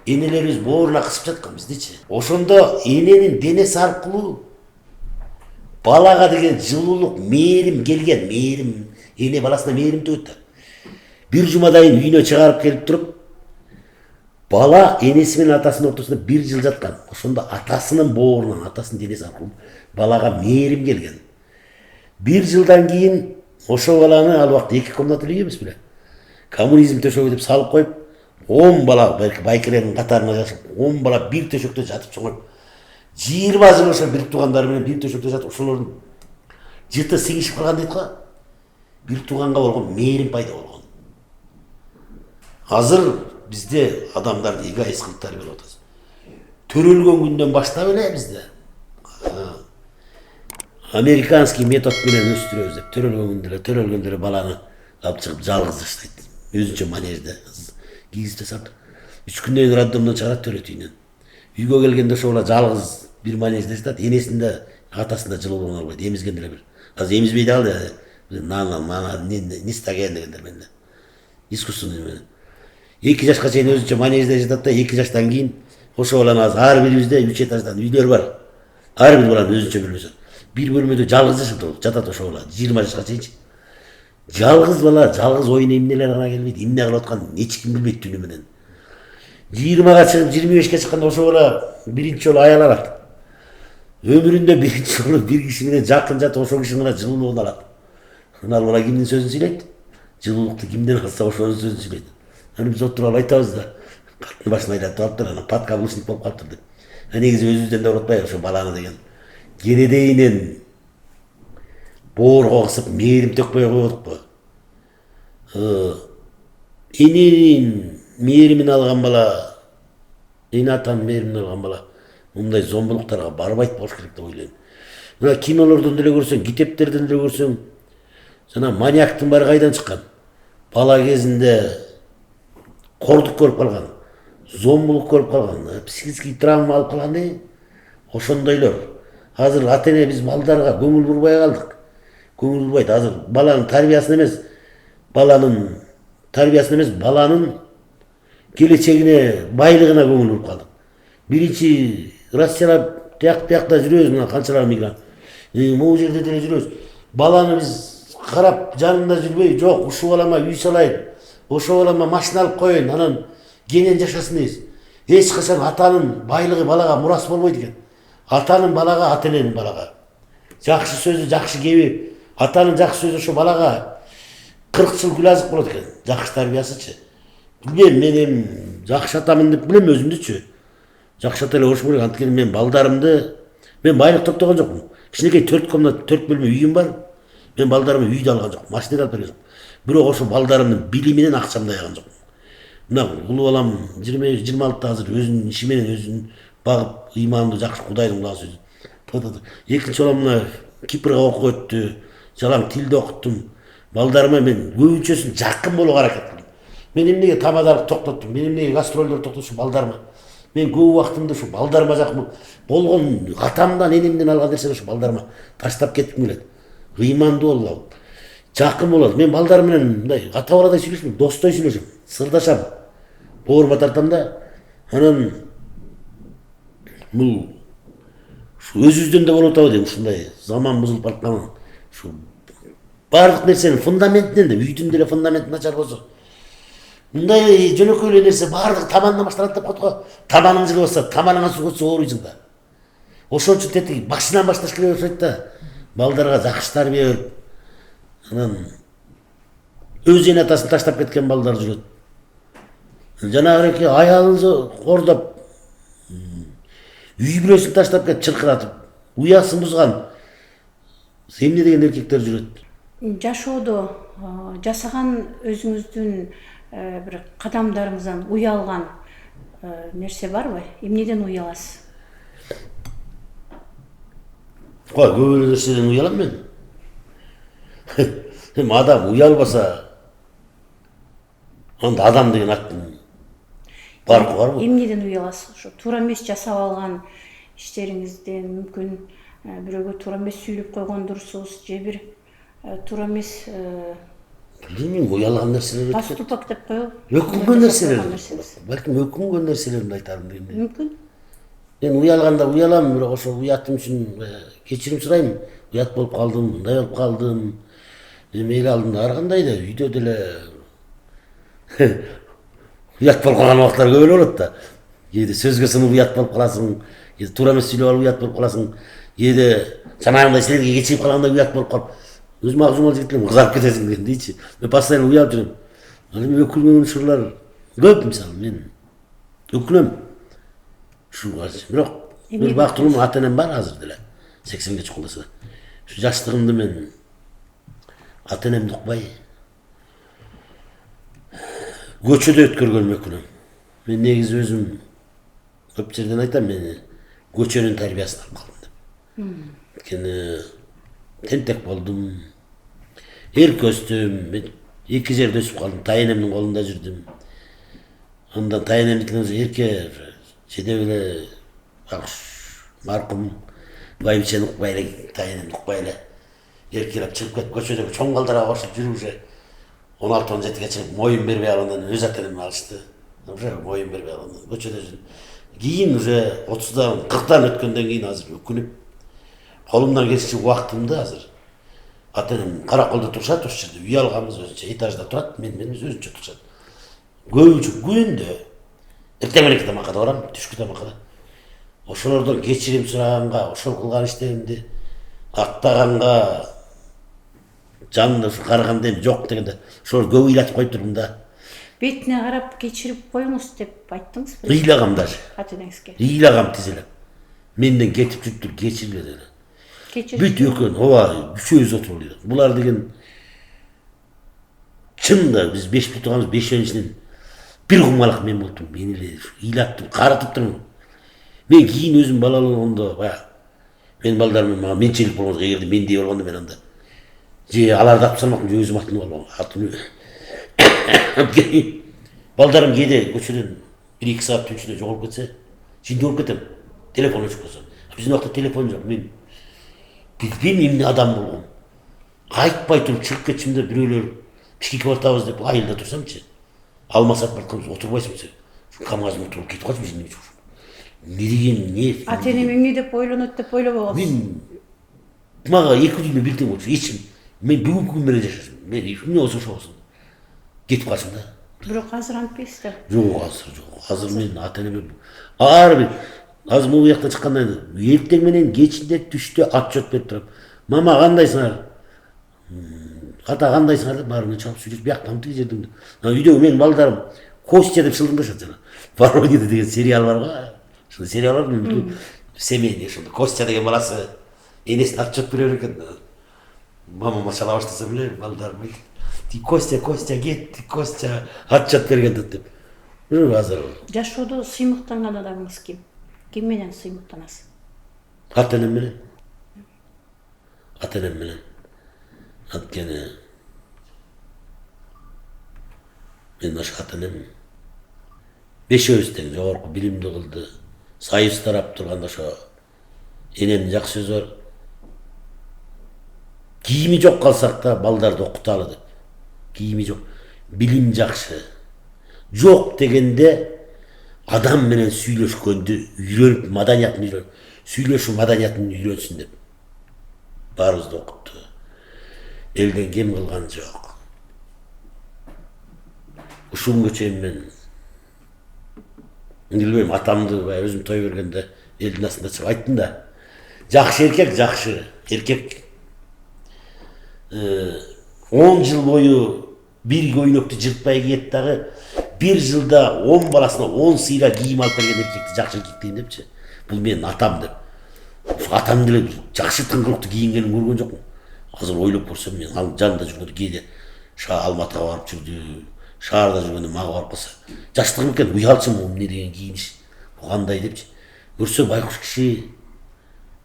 A: Энелерибиз бооруна кысып жаткан биздичи. Ошондо эненин денеси аркылуу балага деген жылуулук, мээрим келген, мээрим, эне баласына мээрим төгөт да. Бир жумадайын үйүнө чыгарып келип туруп, бала энеси менен атасынын ортосунда 1 жыл жаткан. Ошондо атасынын боорунан, атасынын денеси аркылуу балага мээрим келген. 1 жылдан кийин ошол баланы ал убакта 2 комнаталуу үй эмес беле. Коммунизм төшөгү деп салып коюп, 10 бала байкелердин катарына жашап, 10 бала бир төшөктө жатып чоңоюп, 20 жыл ошо бир туугандары менен бир төшөктө жатып, ошолордун жыты сиңишип калган дейт го. Бир тууганга болгон мээрим пайда болгон. Азыр бизде адамдарды эгоист кылып тарбиялап атабыз. Төрөлгөн күндөн баштап эле бизде Amerikanski metod bilen östürüyoruz dep törölgöndere balаны alıp çıkıp жалгыз таштайт. Өзүнчө манежде. Кийгизте сат. 3 күндөн кийин роддомдон чыгарат төрөтүйүнөн. Үйгө келгенде ошол жалгыз бир манежде жатат. Энесинде, атасында жылуулугун албайт. Эмизген деле бир. Азыр эмизбей дагы не стаген дегендер менде. Искусственный менен. 2 жашка чейин өзүнчө манежде жатат да 2 жаштан кийин ошо баланы азыр ар бирибизде 3 этаждан үйлөр бар. Ар бир баланын өзүнчө бөлмөсү. Bir bölmede жалгыз жатат ошо бала 20 жашка чейинчи. Жалгыз бала, жалгыз ойун эмнелер гана келбейт, эмне кылып атканын эч ким билбейт түнү менен. 20га чыгып 25ке чыкканда ошо бала биринчи жолу аял алат. Өмүрүндө биринчи жолу бир киши менен жакын жатып ошол кишинин гана жылуулугун алат. Ал бала кимдин сөзүн сүйлөйт? Жылуулукту кимден алса ошонун сөзүн сүйлөйт. Аны биз отуруп алып айтабыз да. Каттын башына айлап алыптыр, ана подкаблучник болуп калыптыр деп. Негизи өзүбүздөн да урутпайбы ошо баланы деген. Генедейинен боорго кысып мээрим төкпөй койдукпу. Эненин мээримин алган бала, эне атанын мээримин алган бала мындай зомбулуктарга барбайт болуш керек деп ойлойм. Мына кинолордон деле көрсөң, китептерден деле көрсөң, жана маньяктын баары кайдан чыккан? Бала кезинде кордук көрүп калган, зомбулук көрүп калган, психический травма алып калган ошондойлор. Азыр ата-эне биз балдарга көңүл бурбай калдык. Көңүл бурбайт. Азыр баланын тарбиясына эмес, баланын келечегине, байлыгына көңүл буруп калдык. Биринчи Россиялап тиякта жүрөбүз, мына канчалар мигрант. Могу жерде деле жүрөбүз. Баланы биз карап жанында жүрбөй, жок, ушул балама үй салайын, ошол балама машина алып коеюн, анан кенен жашасын дейбиз. Эч качан атанын байлыгы балага мурас болбойт экен. Атанын балага, ата-эненин балага. Жакшы сөзү, жакшы кеби, атанын жакшы сөзү ошо балага 40 жыл гүл азык болот экен. Жакшы тарбиясычы. Билбейм, мен эми жакшы атамын деп билем өзүмдүчү. Жакшы ата эле болуш керек. Анткени мен балдарымды, мен байлык топтогон жокмун. Кичинекей 4 комнат, 4 бөлмө үйүм бар. Мен балдарыма үйдү алган жокмун, машина алып берген жокмун. Бирок ошо балдарымдын билими менен акчамды аяган жокмун. Мына улуу балам 20-26 азыр өзүнүн иши менен өзүн багып, ыймандуу жакшы Кудайдын кулагы сөзү. Экинчи балам мына Кипрге окуп өттү, жалаң тилди окуттум. Балдарыма мен көбүнчөсүн жакын болууга аракет кылдым. Мен эмнеге тамадалык токтоттум, мен эмнеге гастролдор токтоттум балдарыма. Мен көп убактымды ушу балдарыма жакын болгон атамдан, энемден алган нерсени ушу балдарыма таштап кетким келет. Ыймандуу бололу, жакын бололу. Мен балдарым менен мындай ата баладай сүйлөшмөйм, достой сүйлөшөм, сырдашам. Боорума тартам да, анан бул өзүбүздөн да болуп атабы дейм, ушундай заман бузулуп бараткан. Ушу баардык нерсенин фундаментинен да, үйдүн деле фундамент начар болсо, мындай жөнөкөй эле нерсе баардыгы тамандан башталат деп коет го. Таманың жылы болса, таманыңа суу көтсө ооруйсуң да. Ошон үчүн тетиги башынан башташ керек окшойт да. Балдарга жакшы тарбия берип, анан өз эне атасын таштап кеткен балдар жүрөт. Жанагы аялын кордоп, үй бүлөсүн таштап кетип, чыркыратып, уясын бузган эмне деген эркектер жүрөт.
B: Жашоодо жасаган өзүңүздүн бир кадамдарыңыздан уялган нерсе барбы? Эмнеден уяласыз?
A: Көп эле нерседен уялам мен. Эми адам уялбаса, анда адам деген аттын баркы барбы?
B: Эмнеден уяласыз? Ошо туура эмес жасап алган иштериңизден, мүмкүн бирөөгө туура эмес сүйлөп койгондурсуз, же бир туура эмес
A: Билбейм, уялган нерселер өтөт.
B: поступок деп коелу.
A: Өкүнгөн нерселер. Балким өкүнгөн нерселерди айтарым дегенде.
B: Мүмкүн.
A: Мен уялганда уялам, бирок ошо уятым үчүн кечирим сурайм. Уят болуп калдым, мындай болуп калдым. Мейли алдымда ар кандай да үйдө деле уят болуп калган убактар көп эле болот да. Кээде сөзгө сынып уят болуп каласың, кээде туура эмес сүйлөп алып уят болуп каласың, кээде жанагындай силерге кечирип калганда уят болуп калып, өзүм агзумал жигит элем, кызарып кетесиң дегендейчи. Мен постоянно уялып жүрөм. Ал эми өкүлгөн учурлар көп, мисалы мен өкүнөм. Бирок бир бактылуу ата-энем бар азыр деле. 80ге чукулдаса. Ушу жаштыгымды мен ата-энемди укпай көчөдө өткөргөнүмө өкүнөм. Мен негизи өзүм көп жерден айтам, мен көчөнүн тарбиясын алып калдым деп. Анткени tentek boldum. Erk östüm. Ben 2 жерде өсіп қалдым. Тайенемнің қолында жүрдім. Ondan Tayенемдікінен соң ерке жеде беле марқұм байбичені ұқпайлы, Тайенемді ұқпайлы. Еркелеп шығып кетіп көшедегі чоң қалдарға қосып жүріп уже 16-17-ге шығып мойын бербей алғаннан өз ата-енем алышты. Уже мойын бербей алғаннан көшеде жүрдім. Кейін уже 30-дан 40-дан өткенден кейін азыр өкініп қолымдан келсе уақытымды азыр ата-енем Қарақолда тұрышады осы жерде, үй алғанбыз өзінше, этажда тұрады, меніміз өзінше тұрышады. Көбінше күнде ертеңгілікке тамаққа барамын, түшкі тамаққа. Ошолордон кечирим сұрағанға, ошол кылган иштеримди актаганга, жанымда караганда эми жок дегенде, ошол көп ыйлатып коюп турмун да.
B: Бетине карап кечирип коюңуз деп айттыңызбы?
A: Ыйлагам даже.
B: Ата-энеңизге.
A: Ыйлагам тизелеп. Менден кетип жүрүптүр, кечириле деген. Бүт өкөн, ооба, үшөөбүз отуруп элек. Булар деген чында биз 5 бүт турганбыз, 5-өн ичинен бир кумалак мен болдум. Мени эле ыйлаттым, каратып турмун. Мен кийин өзүм балалыгымда баягы мен балдарым мага менчелик болгондо эгерде мендей болгондо мен анда же аларды атып салмакмын, же өзүм атып алгам. Атым. Балдарым кээде көчөдөн 1-2 саат түн ичинде жоголуп кетсе, жинде болуп кетем. Телефон өчүп калса. Биздин убакта телефон жок. Мен билбейм эмне адам болгом. Айтпай туруп чыгып кетчим да бирөөлөр пикникке бартабыз деп айылда турсамчы. Алмасат бартканбыз, отурбайсың сен. КамАЗдын отуруп кетип калчу эмне үчүн. Не деген не?
B: Ата-энем эмне деп ойлонот деп ойлобо.
A: Мен мага 2 дүйнө бирден болчу. Эч мен бүгүнкү күн менен жашашым. Мен эмне болсо ошо болсун. Кетип калсам да.
B: Бирок азыр антпайсыз да.
A: Жок, азыр жок. Азыр мен ата-энеме ар бир азыр могу жактан чыккандан эртең менен кечинде түштө отчет берип туруп, мама кандайсыңар? Ата кандайсыңар деп баарына чалып сүйлөп бияктан тиги жерден. Үйдөгү менин балдарым Костя деп шылдыңдашат жана. Воронеде деген сериал бар го. Ошол сериал бар. Семейный ошол Костя деген баласы энесине отчет берер экен. Мама машала баштаса беле балдарым айтат. Ти Костя кет, Костя отчет берген деп. Азыр
B: Жашоодо сыймыктанган адамыңыз ким? Ким менен сыймыктанасыз?
A: ата-энем менен. Ата-энем менен. Анткени мен ошо ата-энем бешөөбүз тең жогорку билимди кылды. Союз тарап турганда ошо энемдин жакшы сөзү бар. Кийими жок калсак да балдарды окуталы деп. Кийими жок, билим жакшы. Жок дегенде адам менен сүйлөшкөндү үйрөнүп, маданиятын үйрөнүп, сүйлөшүү маданиятын үйрөнсүн деп. Баарыбызды окутту. Элден кем кылган жок. Ушул күнгө чейин мен билбейм, атамды өзүм той бергенде элдин астында чыгып айттым да. Жакшы эркек, жакшы эркек 10 жыл бою бир көйнөктү жыртпай кийет дагы 1 жылда 10 баласына 10 сыйла кийим алып берген эркекти жакшы эркек дейм депчи. Бул менин атам деп. Атам деле жакшы тыңгылыктуу кийингенин көргөн жокмун. Азыр ойлоп көрсөм мен анын жанында жүргөндө кээде Алматыга барып жүрдү, шаарда жүргөндө мага барып калса, жаштыгым экен уялчымын, эмне деген кийиниш, бу кандай депчи. Көрсө байкуш киши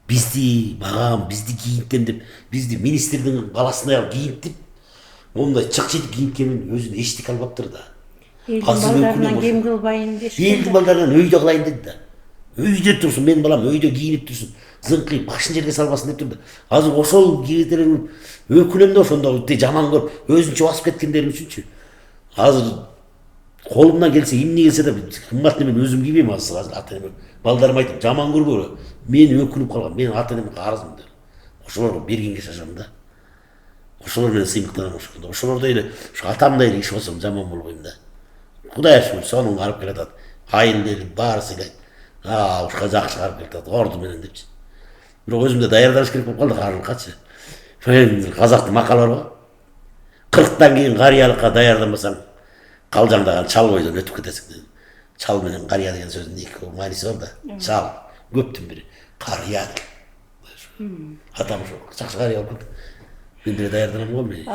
A: бизди багам, бизди кийинтем деп, бизди министрдин баласындай алып кийинтип, мондай чык четип кийинткенин өзүн эчтик албаптыр да.
B: Элдин балдарынан кем кылбайын дешкен.
A: Элдин балдарынан өйдө кылайын деди да. Өйдө турсун, менин балам өйдө кийинип турсун, зыңкыйып башын жерге салбасын деп турду. Азыр ошол кийитерин өкүнөм да ошондо жаман көрүп, өзүнчө басып кеткендерим үчүнчү. Азыр колумдан келсе, эмне келсе да кымбатты мен өзүм кийбейм азыр ата-энеме. Балдарыма айтып, жаман көрбөгүлө. Мен өкүнүп калгам, мен ата-энеме карызмын деп. Ошолорго бергенге шашам да. Ошолор менен сыймыктанам ошондо. Ошолордой эле, ошо атамдай эле киши болсом жаман болбойм да. Кудай шүгүр, сонун карап келатат. Айыл эл баары эле. Ушка жакшы карап келатат, орду менен депчи. Бирок өзүмдө даярданыш керек болуп калды карылыккачы. Мен казактын макалы бар го. 40тан кийин карыялыкка даярданбасаң, калжаңдаган чал бойдон өтүп кетесиң. Чал менен карыя деген сөздүн эки мааниси бар да. Чал, көптүн бири, карыя. Атам ошо жакшы карыя болуп кетти. Мен деле даярданам го мен.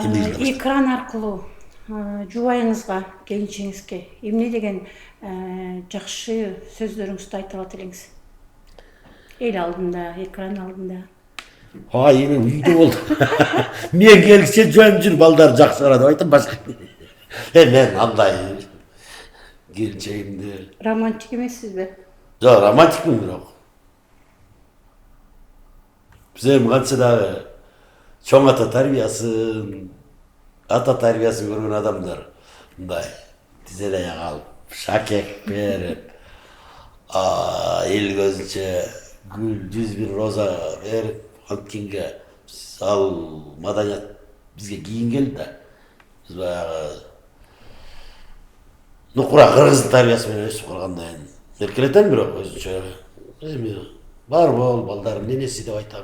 B: Экран аркылуу жубайыңызга, келинчеңизге эмне деген жакшы сөздөрүңүздү айта алат элеңиз? Эл алдында, экран алдында.
A: Ha yine uydu oldu. Men gelişe jön jür balдар jakşı arada aytım başka. Men anlayın. Geleceğimde.
B: Romantik emessiz mi?
A: Ya romantik mi yok? Bizim kança da çoğun ata terbiyasın. Ata terbiyasını görün adamlar. Bunday. Dizele yakal. Şakek verip. El gözünce gül, 100.000 roza verip. Antkinge sal madaniyat bizge giyin geldi de. Biz bayağı Nukura Kırgız'ın terbiyası beni ösüp kırgandayın. Erkeleten bir o özünce. Var bol baldarım nenesi de aytam.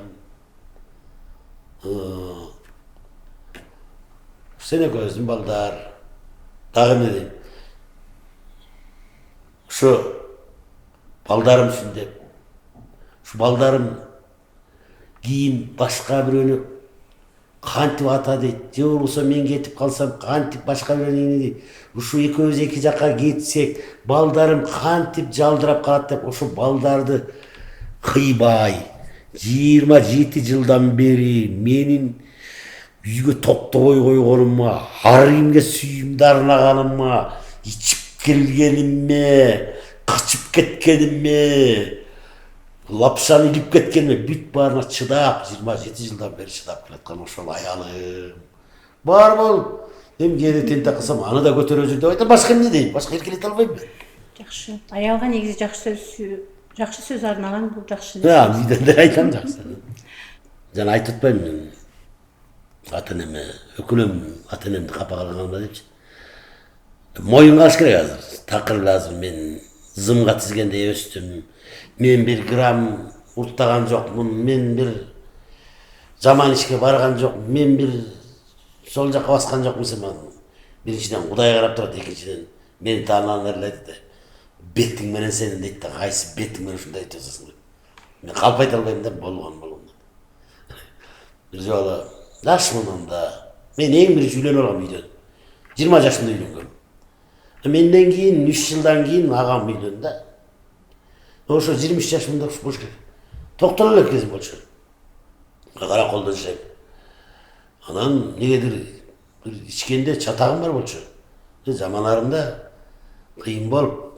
A: Sene gözüm baldar. Daha ne diyeyim? Şu baldarım şimdi. Şu baldarım giyin başka bir önü kantip ata deydi. Ne olursa men ketip kalsam kantip başka bir önü deydi. Şu ikimiz iki жаққа gitsek baldarım kantip jaldırap kalat dep şu baldardı kıybay 27 yıldan beri menin үйгө токтobой койгонума арыйымга сүйүмдү арнаганымма ичип келгениме качып кеткениме лапшаны илип кеткениме бүт баарына чыдап 27 жылдан бери чыдап келаткан ошол аялым бар болуп эми кээде тенте кылсам аны да көтөрө жүр деп айтам башка эмне дейм башка эркелете албайм мен
B: Жакшы. Аялга негизи жакшы сөз арнаган бул жакшы.
A: үйдөн деле айтам жакшы жана айтып атпайм мен ата энеме өкүлөм ата энемди капа кылганга депчи моюнга алыш керек азыр такыр лазым мен зымга тизгендей өстүм мен бир грамм урттаган жокмун мен бир жаман ишке барган жокмун мен бир сол жакка баскан жокмун десем биринчиден кудай карап турат экинчиден мени таанаган эле да бетиң менен сенин дейт да кайсы бетиң менен ушундай айтып атасың деп мен калп айта албайм да болгон бир жолу жашмын да мен эң биринчи үйлөнүп алгам үйдөн 20 жашымда үйлөнгөм менден кийин 3 жылдан кийин агам үйлөндү да ошо 23 жашымда болуш керек токтол эле кезим болчу кара колдон жашайм анан негедир бир ичкенде чатагым бар болчу заманарымда кыйын болуп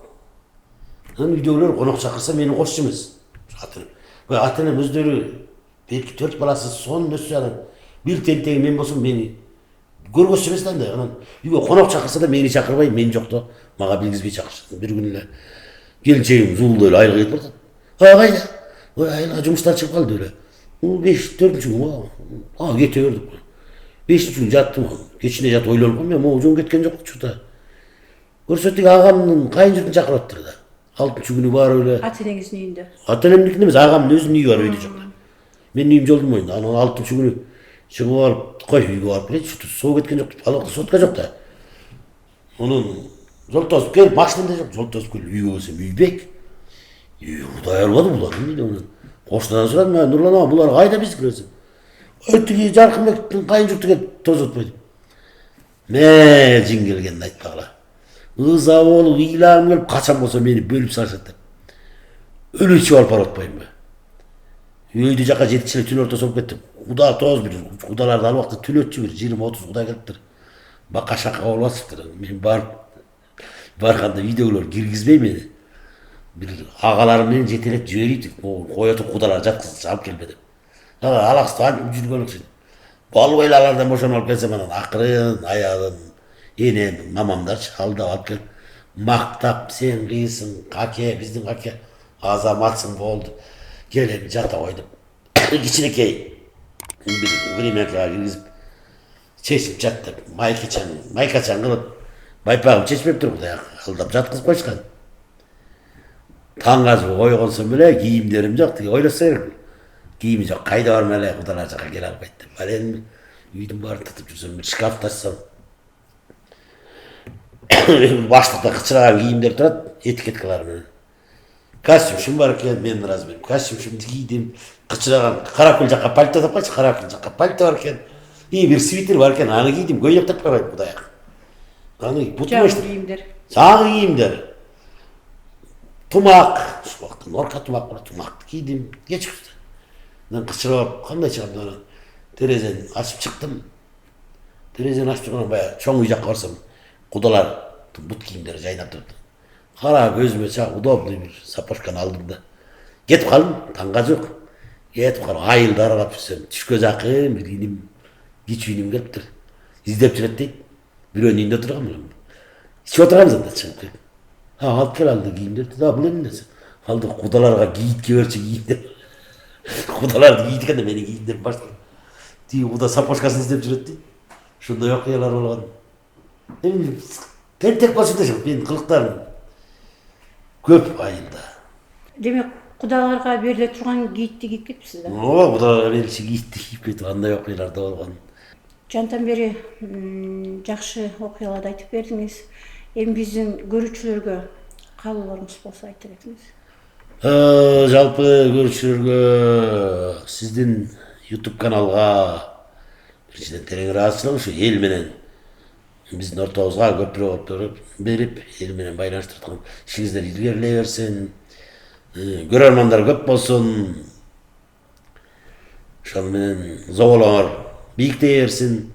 A: анан үйдөгүлөр конок чакырса мени кошчу эмес ата энем өздөрү белки 4 баласы сонун өссө анан бир тентеги мен болсом мени көргөзчү эмес да андай анан үйгө конок чакырса да мени чакырбай мен жокто мага билгизбей чакырышат бир күнү эле келинчегим зулду эле айылга кетип баратат кайда айылга жумуштар чыгып калды эле 4-4 күн кете бердик 5-нчи күнү жаттым кечинде жатып ойлонуп калдым мен могу жөн кеткен жокчу да көрсөтүк агамдын кайын журтун чакырып аттыр да 6-нчы күнү барып эле
B: Ата энеңиздин үйүндө.
A: ата энемдикинде эмес агамдын өзүнүн үйү бар үйдө жок менин үйүм жолдун боюнда анан 6-нчы күнү чыгып алып кой үйгө барып келечи суу кеткен жок балык сотка жок да анан жол тосуп келип машинам да жок жол тосуп келип үйгө келсем үйбек кудай албады булар эмне деп кошунадан сурадым нурлан ага булар кайда биздики десем тиги жаркынбектин кайын журту келип тосуп атпайбы жин келгенин айтпагыла ыза болуп ыйлагым келип качан болсо мени бөлүп салышат деп өлү ичип алып барып атпаймынбы үйдү жака жетиши эле түн ортосу болуп кетти куда тоз бир кудаларды ал убакта түн өтчү бир 20-30 кудай келиптир бака шака болуп атышыптыр мен барганда үйдөгүлөр киргизбей мени бир агаларым менен жетелеп жибериптик кое туруп кудалар жаткызып алып келбе деп алаксыз антип жүргөн окшойт болбой эле алардан бошоnup алып келсем анан акырын аялым энем мамамдарчы алдап алып келип мактап сен кыйсың каке биздин каке азаматсың болду кел эми жата кой деп кичинекей бир времякага киргизип чечип жат деп майкачан кылып байпагым чечпептир кудай алдап жаткызып коюшкан таң азыр койгонсом эле кийимдерим жок тиги ойлошсо керек кийими жок кайда бармай эле кудалар жака келе албайт деп ал эми үйдүн баарын тытып жүрсөм бир шкафты ачсам баштыкта кычыраган кийимдер турат этикеткалар менен костюмшум бар экен менин размерим костюмшумду кийдим кычыраган каракөл жака пальто тапкачы каракөл жака пальто бар экен бир свитер бар экен аны кийдим көйнөк таппайбайт кудаяк аны бутума
B: кийимдер.
A: жаңы кийимдер тумак ушул убакта норка тумак бар тумакты кийдим кечкүртө Ben kıçırıp kanday çıkardım onu. Terezeni açıp çıktım. Terezeni açıp çıktım bayağı çoğun uyacak varsam. Kudalar but giyimleri caynap durdu. Kara gözüme çak udoblu bir sapoşkan aldım da. Gitip kaldım tangaz yok. Gitip kaldım ayıldı araba püssem. Çiş göz akım bir inim. Geç inim geliptir. İzdep çirettik. Bir önünde oturalım. Hiç oturamaz da çıktı. Ha alıp gel aldı giyimleri. Daha bulan nesin? Aldı kudalarga giyit geverçi giyimleri. Kudalar giydik de beni giyindirip başladı. Diye kuda sapoşkasını izdep çiretti. Şunda yok yalar olan. Ne bileyim. Tek başına çıkıp benim kılıklarım. Köp ayında.
B: Demek kudalarga berile turgan giyitти кийип кетипсиз да?
A: O kudalar belki gitti giyip gitti. Anda yok yalarda olgan.
B: Жандан бери жакшы окуяларды айтып бердиңиз. Эми биздин көрүүчүлөргө каалоолоруңуз болсо айтып кетиңиз.
A: Жалпы көрүүчүлөргө сиздин YouTube каналга биринчиден терең ыраазычылык ушу эл менен биздин ортобузга көпүрөөк берип эл менен байланыштырып ишиңиздер илгерилей берсин. Көрөрмандар көп болсун. Ошол менен зоболоңор бийиктей берсин.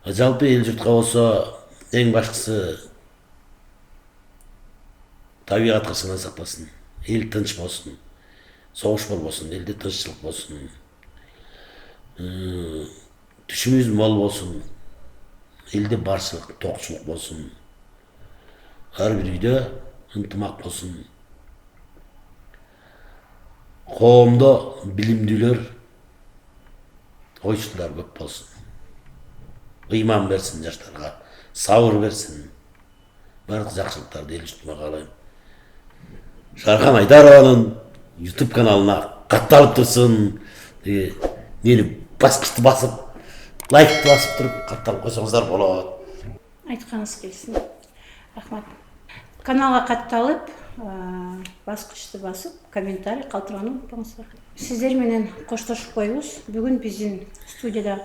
A: Жалпы эл журтка болсо эң башкысы табигатка сынай сактасын. Эл тынч болсун. Согуш болбосун, элде тынччылык болсун. Түшүмүз мол болсун. Элде барчылык, токчулук болсун. Ар бир үйдө ынтымак болсун. Коомдо билимдүүлөр, ойчулдар көп болсун. Ыйман берсин жаштарга, сабыр берсин. Барлык жакшылыктарды эл журтума каалайм. Шархан Айдарованын YouTube каналына катталып турсун. Мени баскычты басып, лайкты басып туруп катталып койсоңуздар болот.
B: Айтканыңыз келсин. Рахмат. Каналга катталып, баскычты басып, комментарий калтырганды унутпаңыздар. Сиздер менен коштошуп коебуз. Бүгүн биздин студияда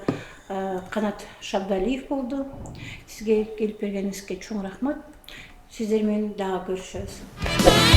B: Канат Шабдалиев болду. Сизге келип бергениңизге чоң рахмат. Сиздер менен дагы көрүшөбүз.